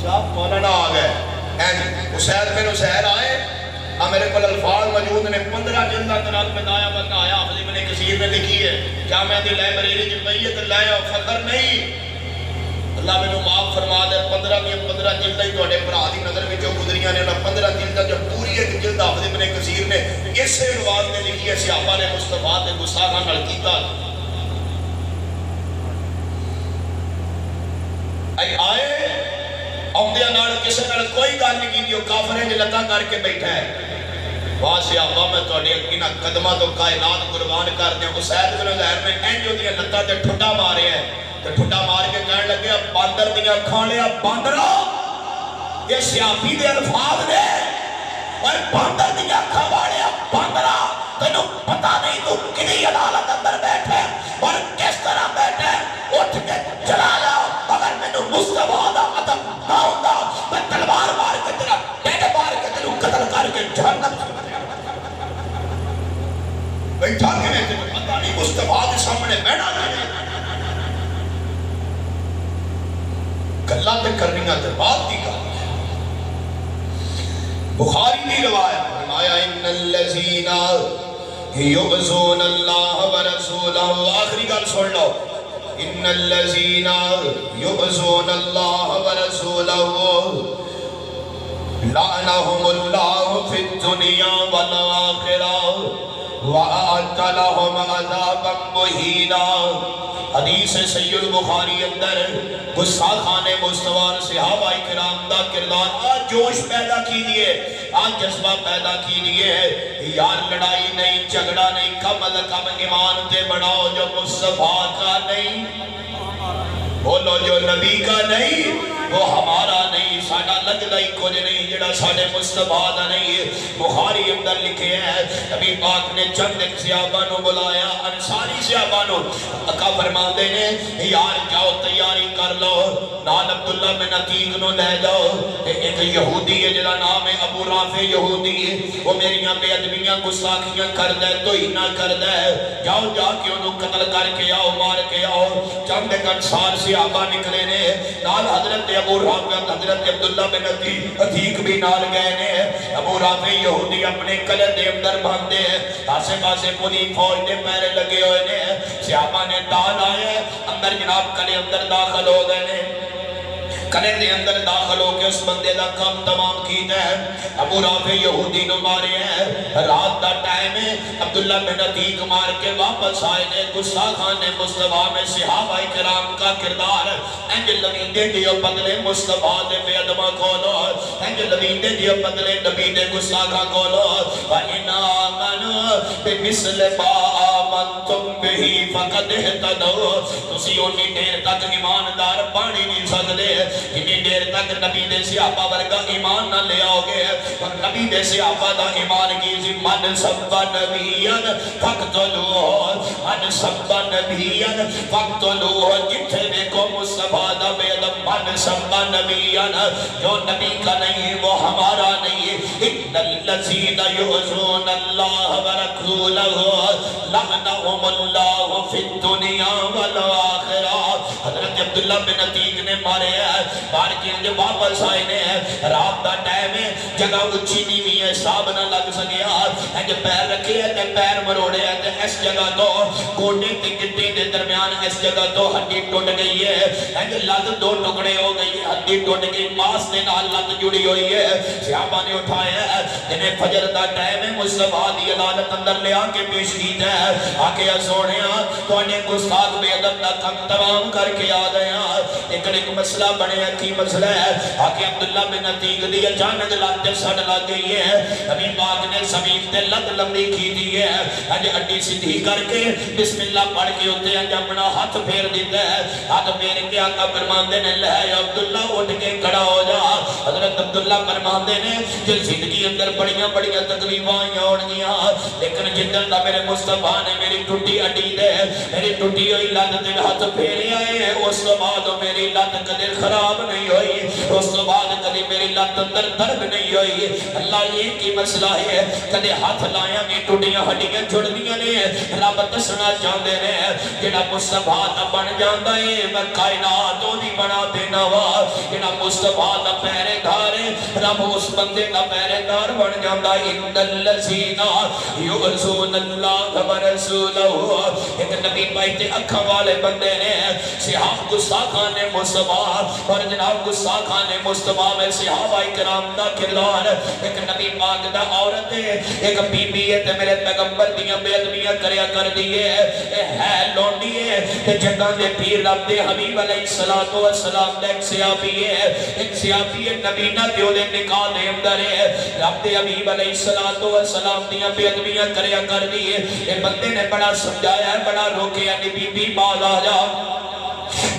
صاحب مولانا آ گئے اینج حسین بن زہر آئے میرے کل الفاظ موجود نے 15 جلدہ تنات میں دایا بندہ آیا حافظ ابن کثیر نے لکھی ہے جامعہ دی لائبریری جب میت لائے اور فخر نہیں اللہ میں نے معاف فرما دے 15 جلدہ ہی توڑے پر آدھی نظر میں جو گزریاں نے 15 جلدہ جب پوری ایک جلدہ حافظ ابن کثیر نے اس سے رواد نے لکھی ہے صحابہ نے مصطفیٰ نے گستاخاں نال کیتا آئے اوندیاں نال کسے نال کوئی گل نہیں کی دیو کافریں جو لتا کر کے بیٹھا ہے واسے آبا میں توڑے انہا قدمہ تو کائنات قربان کر دیں حسین بن زہر میں اینجو دیا لتا تے ٹھٹا مارے ہیں تے ٹھٹا مار کے کہنے لگے باندر دیا کھانے باندرہ یہ سیاپی دے الفاظ نے اور باندر دیا کھوارے باندرہ تینوں پتہ نہیں تو کنی عدالت اندر بیٹھے اور کس طرح بیٹھے اٹھ کے چلا جاؤ اگر میں نے مصطفیٰ دا عدم نہ ہوتا میں تلوار مار کے تیرا ڈیڈ مار کے تیرا قتل کر کے جہنم سے بیٹھا کے میں تیرے پتہ نہیں مصطفیٰ کے سامنے بیٹھا کے گلہ تے کرنیاں تے بات دی کہا بخاری کی روایت فرمایا ان الذین یعصون اللہ ورسولہ آخری گل سن لو ان الذین یعصون اللہ ورسولہ لعنہم اللہ فی الدنیا والآخرہ وَأَعَدَّ لَهُمْ عَذَابًا مُهِينًا حدیث سید البخاری اندر گستاخان مصطفیٰ صحابہ کرام دا کردار آج جوش پیدا کی دیئے آج جذبہ پیدا کی دیئے یار لڑائی نہیں جھگڑا نہیں کم از کم ایمان تے بڑھاؤ جو مصطفیٰ کا نہیں بولو جو نبی کا نہیں وہ ہمارا نہیں ساڑھا لگدہ ہی کچھ نہیں جڑا ساڑھے مصطفیٰ دا نہیں ہے بخاری اندر لکھے ہیں نبی پاک نے چند ایک صحابانوں بلایا انصاری صحابانوں اکا فرمان دینے یار جاؤ تیاری کر لو نال عبداللہ بن عتیق نو لے جاؤ ایک یہودی ہے جڑا نام ہے ابو رافع یہودی ہے وہ میریاں بے ادبیاں گستاخیاں کر دے تو ہی نہ کر دے جاؤ جا کے انہوں قتل کر کے آؤ مار کے آؤ چند ایک انصار صحابہ نکلے نے نال حضرت ابو رافع حضرت عبداللہ بن عتیق بھی نال گئے نے ابو رافع یہودی اپنے کلے دے اندر بھاندے ہیں آسے پاسے پوری فوج دے پیرے لگے ہوئے نے صحابہ نے ڈال آئے اندر جناب کلے اندر داخل ہو گئے نے کلے دے اندر داخل ہو کے اس بندے دا کام تمام کیتا ہے ابو رافع یہودی نو مارے ہیں رات دا ٹائم ہے عبداللہ بن عتیق مار کے واپس آئے نے گستاخان مصطفیٰ میں صحابہ کرام کا کردار انج لویندے دیو بدلے مصطفیٰ دے بے ادبہ کھولو انج لویندے دیو بدلے نبی دے گستاخا کھولو وَإِنْ آمَنُوا بِمِثْلِ مَا آمَنْتُمْ بِهِ فَقَدْ اهْتَدَوْا تسی انہی دیر تک ایماندار پانی نہیں سکتے اتنی دیر تک نبی دے صحابہ ورگا ایمان نہ لے آؤ گے اور نبی دے صحابہ دا ایمان کی زی من سبا نبیان فقتلوہ من سبا نبیان فقتلوہ جتھے دیکھو مصطفیٰ دا بیدم من سبا نبیان جو نبی کا نہیں وہ ہمارا نہیں ان الذین یعصون اللہ ورسولہ لعنہم اللہ فی الدنیا والآخرہ حضرت عبداللہ بن عتیق نے مارے بار کی انجھے واپس آئے نے رات دا ٹائم ہے جگہ اچھی نہیں بھی ہے صاحب نہ لگ سکیا انجھے پیر رکھے ہیں تے پیر مروڑے ہیں تے اس جگہ تو کوٹے تے گٹے دے درمیان اس جگہ تو ہڈی ٹوٹ گئی ہے انجھے لات دو ٹکڑے ہو گئی ہے ہڈی ٹوٹ گئی ماس نے نال لات جڑی ہوئی ہے صحابہ نے اٹھائے ہیں جنہیں فجر دا ٹائم ہے مصطفیٰ دی عدالت اندر لے آکے پیش کیتا ہے آکے سونے تو انہیں گستاخ بے ادب دا کم تمام کر کے آ گئے ایک مسئلہ بنے ہیں کی مسئلہ ہے آکے عبداللہ بن عتیق دی اچانک لاتے سڑ لگ گئی ہے نبی پاک نے زمین تے لت لمبی کی دی ہے انج اڈی سیدھی کر کے بسم اللہ پڑھ کے ہوتے ہیں اپنا ہاتھ پھیر دیتا ہے ہاتھ پھیر کے آقا فرماندے نے لے عبداللہ اٹھ کے کھڑا ہو جا حضرت عبداللہ فرماندے نے جو زندگی اندر بڑیاں بڑیاں تکلیفاں ہوڑ گیا لیکن جدن دا میرے مصطفیٰ نے میری ٹوٹی اڈی دے میری ٹوٹی ہوئی لت تے ہاتھ پھیرے آئے اس کے بعد میری لت کدے خراب نہیں ہوئی اس کے بعد کدے میری لت اندر درد نہیں ہوئی اللہ یہ کی مسئلہ ہے کدے ہاتھ لایا میں ٹوٹیاں ہڈیاں جڑ دیاں نے رب دسنا چاہتے ہیں جڑا مصطفیٰ دا بن جاندا ہے میں کائنات دی بنا دینا وا جڑا مصطفیٰ دا پہرے دار ہے رب اس بندے دا پہرے دار بن جاندا ہے ان الذین یعصون اللہ ورسولہ ایک نبی بھائی تے اکھاں والے بندے نے صحابہ گستاخان مصطفیٰ اور جناب گستاخان مصطفیٰ میں صحابہ کرام دا کردار ایک نبی پاک دا عورت ہے ایک بی بی ہے تے میرے پیغمبر دیاں بے ادبیاں کریا کر دیئے ہے لونڈی ہے تے جگہ دے پیر رب دے حبیب علیہ السلام دے ایک سیابی ہے نبی نہ دیو دے نکاح دے اندر ہے رب دے حبیب علیہ السلام دیاں بے ادبیاں کریا کر دیئے یہ بندے نے بڑا سمجھایا ہے بڑا روکیا نبی بی باز آ جا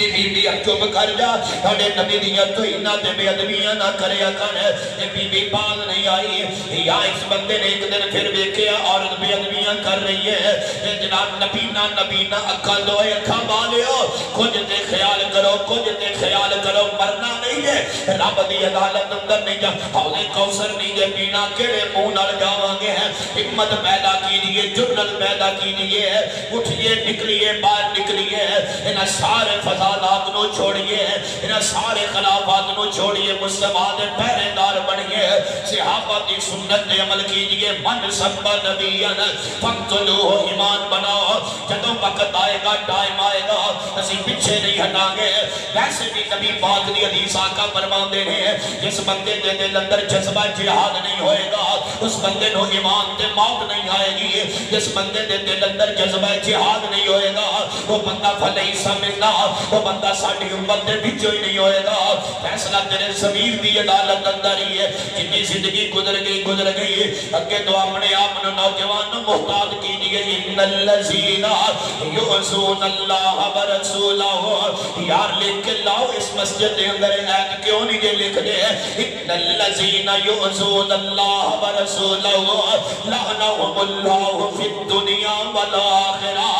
میری بیوی اب چپ کر جا تھوڑے نبی دیاں تو ہی نہ تے بے ادبیاں نہ کریا کر یہ بیوی باز نہیں آئی یا اس بندے نے ایک دن پھر دیکھیا عورت بے ادبیاں کر رہی ہے جناب نبینا اکھا دوئے اکھا بالے کچھ تے خیال کرو مرنا نہیں ہے رب دی عدالت اندر نہیں جا حوض کوثر نہیں جے پینا کیڑے منہ نال جاواں گے ہمت پیدا کیجئے جرأت پیدا کیجئے اٹھئے نکلیے باہر نکلیے انہاں سارے فسادات نو چھوڑیے انہاں سارے خلافات نو چھوڑیے مصطفیٰ دے پہرے دار بنیے صحابہ دی سنت دے عمل کیجئے من سب نبیان فقتلوہ ایمان بناؤ جدوں وقت آئے گا ٹائم آئے گا اسی پیچھے نہیں ہٹاں گے ویسے بھی نبی پاک دی حدیث آقا فرماندے ہیں جس بندے دے دل اندر جذبہ جہاد نہیں ہوئے گا اس بندے نو ایمان تے موت نہیں آئے گی جس بندے دے دل اندر جذبہ جہاد نہیں ہوئے گا وہ بندہ فلیسا منا وہ بندہ ساڑھی امت دے بچو ہی نہیں ہوئے گا فیصلہ تیرے ضمیر دی عدالت اندر ہی ہے جتنی زندگی گزر گئی اگے تو اپنے آپ نوجوان محتاط کیجئے ان الذین یعصون اللہ ورسولہ یار لکھ کے لاؤ اس مسجد دے اندر ایک کیوں نہیں یہ لکھ دے ان الذین یعصون اللہ ورسولہ لعنہم اللہ فی الدنیا والآخرہ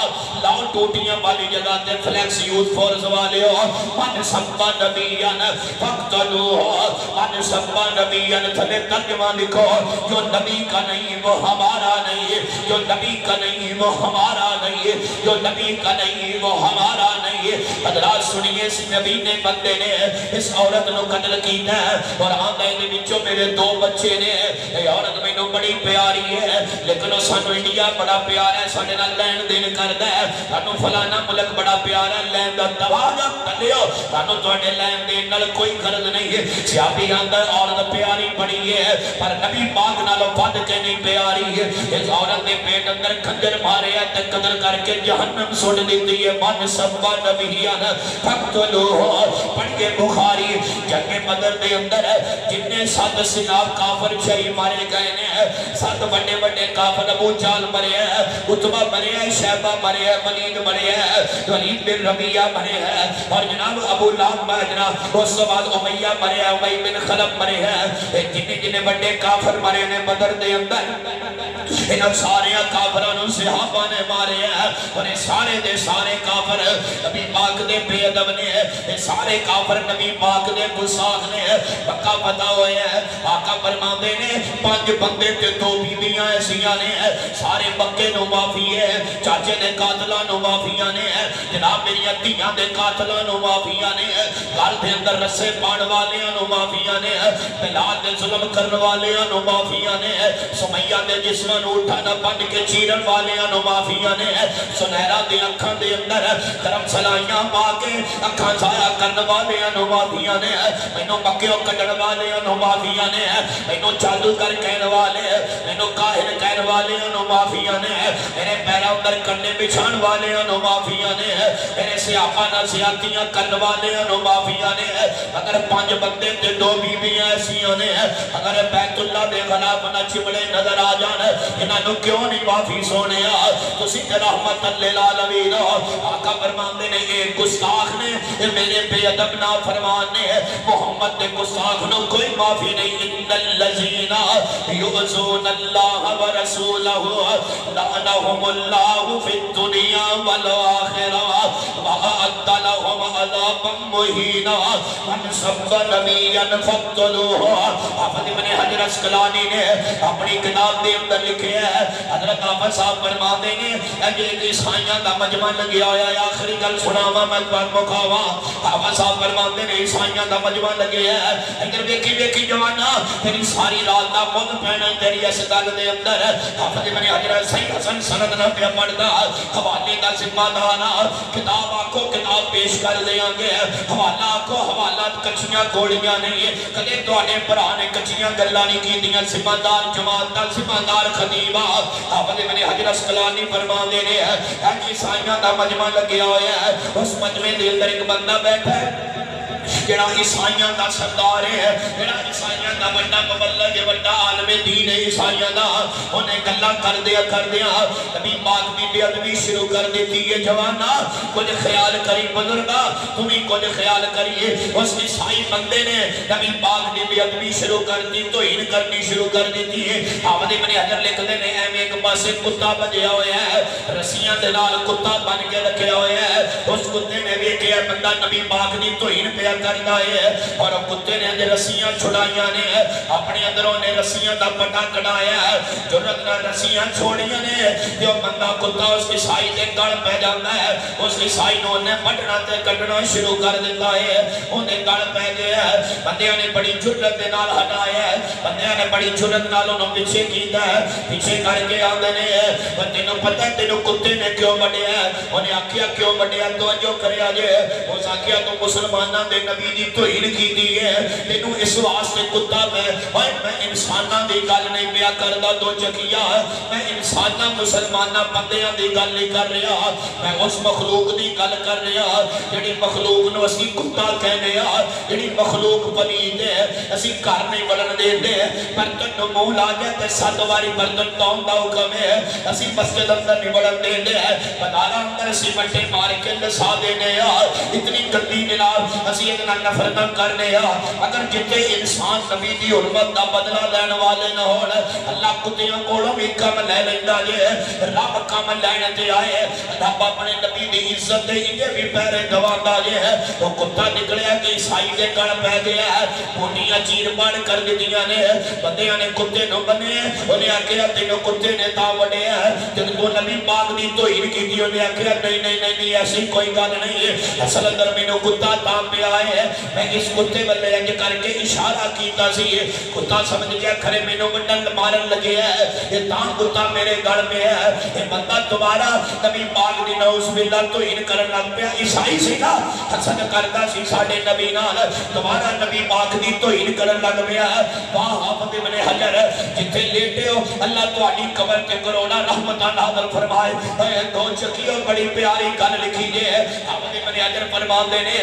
لاؤ ٹوٹیاں والی جگہ تے فلیکس یوتھ فورس والے ہو من سبا نبیان فقتلوہ من سبا نبیان تھلے ترجمہ لکھو جو نبی کا نہیں وہ ہمارا نہیں جو نبی کا نہیں وہ ہمارا نہیں جو نبی کا نہیں وہ ہمارا نہیں حضرات سنیے اس نبی نے بندے نے اس عورت نو قتل کیتا ہے اور آندہ دے بچوں میرے دو بچے نے یہ عورت میں نو بڑی پیاری ہے لیکن سانو انڈیا بڑا پیار ہے سانے نہ لین دین کردہ ہے سانو فلانا ملک بڑا پیار ہے لین دا دواجہ تلیو سانو توڑے لین دین نل کوئی غرض نہیں ہے سیابی اندر عورت پیاری بڑی ہے پر نبی پاک نالو ود کے نہیں پیاری ہے اس عورت نے پیٹ اندر کھنجر مارے ہے تے قدر کر کے جہنم سوڑ دیتی ہے من سبا نبیان فقتلوہ پڑھئے بخاری جنگ بدر دے اندر جننے 7 سناب کافر شہید مارے گئے نے 7 بڑے بڑے کافر ابو جال مرے ہیں عتبہ مرے ہیں شیبہ مرے ہیں ولید مرے ہیں ولید بن ربیہ مرے ہیں اور جناب ابو لہب جناب اس کے بعد امیہ مرے ہیں امیہ بن خلب مرے ہیں جننے بڑے کافر مرے نے بدر دے اندر انہاں سارے کافرانوں صحابہ نے مارے ہیں اور یہ سارے دے سارے کافر نبی پاک دے بے ادب نے یہ سارے کافر نبی پاک دے گستاخ نے پکا پتا ہوئے ہیں آقا فرماندے نے 5 بندے تے 2 بیویاں ایسیاں نے سارے مکے نو معافی ہے چاچے دے قاتلاں نو معافیاں نے جناب میری ادیاں دے قاتلاں نو معافیاں نے گل دے اندر رسے پان والیاں نو معافیاں نے بلال دے ظلم کرن والیاں نو معافیاں نے سمیہ دے جسماں نو اٹھانا بند کے چیرن والیاں نو معافیاں نے سنہرہ دے اکھاں دے اندر درم سلائیاں پا کے اکھاں ضائع کرن والیاں نو معافیاں نے مینوں مکیوں کڈن والیاں نو معافیاں نے مینوں جادو کر کہن والے مینوں کاہن کہن والیاں نو معافیاں نے میرے پیرا اندر کنے بچھان والیاں نو معافیاں نے میرے سیاپا نصیحتیاں کرن والیاں نو معافیاں نے اگر 5 بندے تے 2 بیویاں ایسیاں نے اگر بیت اللہ دے خلاف نہ چمڑے نظر آ جان انہاں نو کیوں نہیں معافی سونے تسی تے رحمت للعالمین آقا فرماندے نے ایک گستاخ نے میرے بے ادب نافرمان نے محمد دے گستاخ نو کوئی معافی نہیں ان الذین یعصون اللہ ورسولہ لعنہم اللہ فی الدنیا والآخرہ وأعد لهم عذابا مہینا من سب نبیا فقتلوہ حافظ ابن حجر اسقلانی نے اپنی کتاب دے اندر لکھے ہے حضرت حافظ صاحب فرما دیں گے اگر ایک عیسائیاں دا مجمع لگیا ہویا ہے آخری گل سناوا میں بات مکھاوا حافظ صاحب فرما دیں گے عیسائیاں دا مجمع لگیا ہے اگر دیکھی جوانا تیری ساری رات دا مد پہنا تیری اس گل دے اندر حافظ ابن حجر صحیح حسن سند نہ پہ پڑھدا حوالے دا ذمہ دارا کتاب آکو کتاب پیش کر دیا گے حوالہ آکو حوالات کچھیاں گوڑیاں نہیں کدے توانے پرانے کچھیاں گلا نہیں کی دیا ذمہ دار جماعت دا ذمہ دار خطیبہ حافظ ابن حجر اسقلانی فرما دے رہے ہیں عیسائیاں دا مجمع لگیا ہویا ہے اس مجمع دے اندر ایک بندہ بیٹھا ہے جڑا عیسائیاں دا سردار ہے، جڑا عیسائیاں دا بڑا مبلغ بڑا عالم دین ہے عیسائیاں دا، انہیں گلا کر دیا نبی پاک دی بے ادبی شروع کر دیتی ہے۔ جوانا کچھ خیال کری بزرگا، تمہیں کچھ خیال کریے۔ اس عیسائی بندے نے نبی پاک دی بے ادبی شروع کر دی، توہین کرنی شروع کر دیتی ہے۔ حافظ ابن حجر لکھتے ہیں ایم ایک پاسے کتا بجیا ہویا ہے، رسیاں دے نال کتا بن کے رکھیا ہویا ہے۔ اس کتے نے بھی کیا بندہ نبی پاک دی توہین پیا کردا ہے، اور کتے نے جو رسیاں چھڑائیاں نے اپنے اندروں نے رسیاں دا پٹا کڑایا ہے، جرت نہ رسیاں چھوڑیاں نے، جو بندہ کتا اس عیسائی دے گڑ پہ جاتا ہے، اس عیسائی نے انہیں پٹنا تے کٹنا شروع کر دیتا ہے، انہیں گڑ پہ گیا ہے۔ بندیاں نے بڑی جرت دے نال ہٹایا ہے، بندیاں نے بڑی جرت نال انہوں پیچھے کیتا ہے، پیچھے کر کے آندے نے وہ تینوں پتہ تینوں کتے نے کیوں بڑھیا ہے، انہیں آکھیا کیوں بڑھیا توجہ کرے آجے، اس آکھیا تو مسلمانہ دے نبی دی توہین کی دی ہے، تینوں اس واسطے کتا میں انسانہ دی گل نہیں پیا کردہ دو چکیا، میں انسانہ مسلمانہ بندیاں دی گل نہیں کر رہا، میں اس مخلوق دی گل کر رہا جڑی مخلوق نو اسی کتا کہنے جڑی مخلوق پلید ہے، اسی کار نہیں بڑھن دے دے، برتن نو مول آجے تے سات واری برتن تاؤں دا حکم ہے، اسی مسجد اندر نہیں بڑھن دے دے، بدارہ اندر اسی بٹے مار کے لسا دینے اتنی گندی جناب اسی اتنا نفرت کرنے اگر جتے انسان نبی دی حرمت دا بدلہ لین والے نہ ہونا، اللہ کتیاں کوڑوں بھی کم لے لیندہ جے، رب کم لینے تے آئے، رب اپنے نبی دی عزت دے انجھے بھی پیرے گواندہ جے، وہ کتا نکلیا کہ عیسائی دے گڑ پہ گیا ہے، پونیاں چیر بان کر دیتیاں نے، بندیاں نے کتے نو بنے، انہیں آکھیا تینوں کتے نے تا وڑے ہیں، جن کو نبی پاک دی توہین کی دی، انہیں آکھیا نہیں ایسی کوئی گل نہیں ہے، اصل اندر میں نے کتا تام پہ آئے ہیں، میں اس کتے بلے انج کر کے اشارہ کیتا سی، کتا سمجھ گیا کھرے میں نے منڈل مارن لگے ہے، یہ تام کتا میرے گھر میں ہے، یہ بندہ تمہارا نبی پاک دی نوز باللہ توہین کرن لگ پیا، عیسائی سی نا حسد کرتا سی ساڑھے نبی نال، تمہارا نبی پاک دی توہین کرن لگ پیا، وہاں حافظ ابن حجر جتے لیٹے ہو اللہ تو آنی قبر کے کرونا رحمتہ نازل فرمائے، دو چکیوں بڑی پیاری گل لکھی جے، حافظ ابن حجر فرمان دینے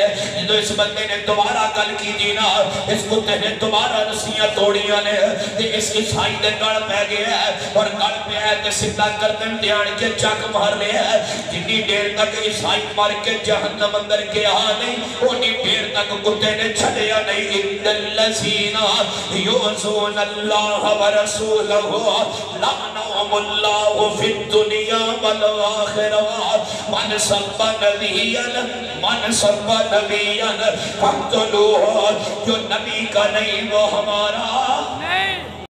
جو اس بندے نے دوبارہ گل کی دینا، اس کتے نے دوبارہ رسیاں توڑیاں نے، اس عیسائی دے گڑ پہ گیا ہے، اور گڑ پہ ہے تے سدھا کردن دیان کے چک مار لے ہے، جنی دیر تک عیسائی مار کے جہنم اندر گیا نہیں، انہی دیر تک کتے نے چھڑیا نہیں، اِنَّ الَّذِينَ يُؤْذُونَ اللَّهَ وَرَسُولَهُ لَعَنَهُمُ اللَّهُ فِي الدُّنْيَا وَالْآخِرَةِ مَنْ سَبَّ نَبِيًّا فَاقْتُلُوهُ، جو نبی کا نہیں وہ ہمارا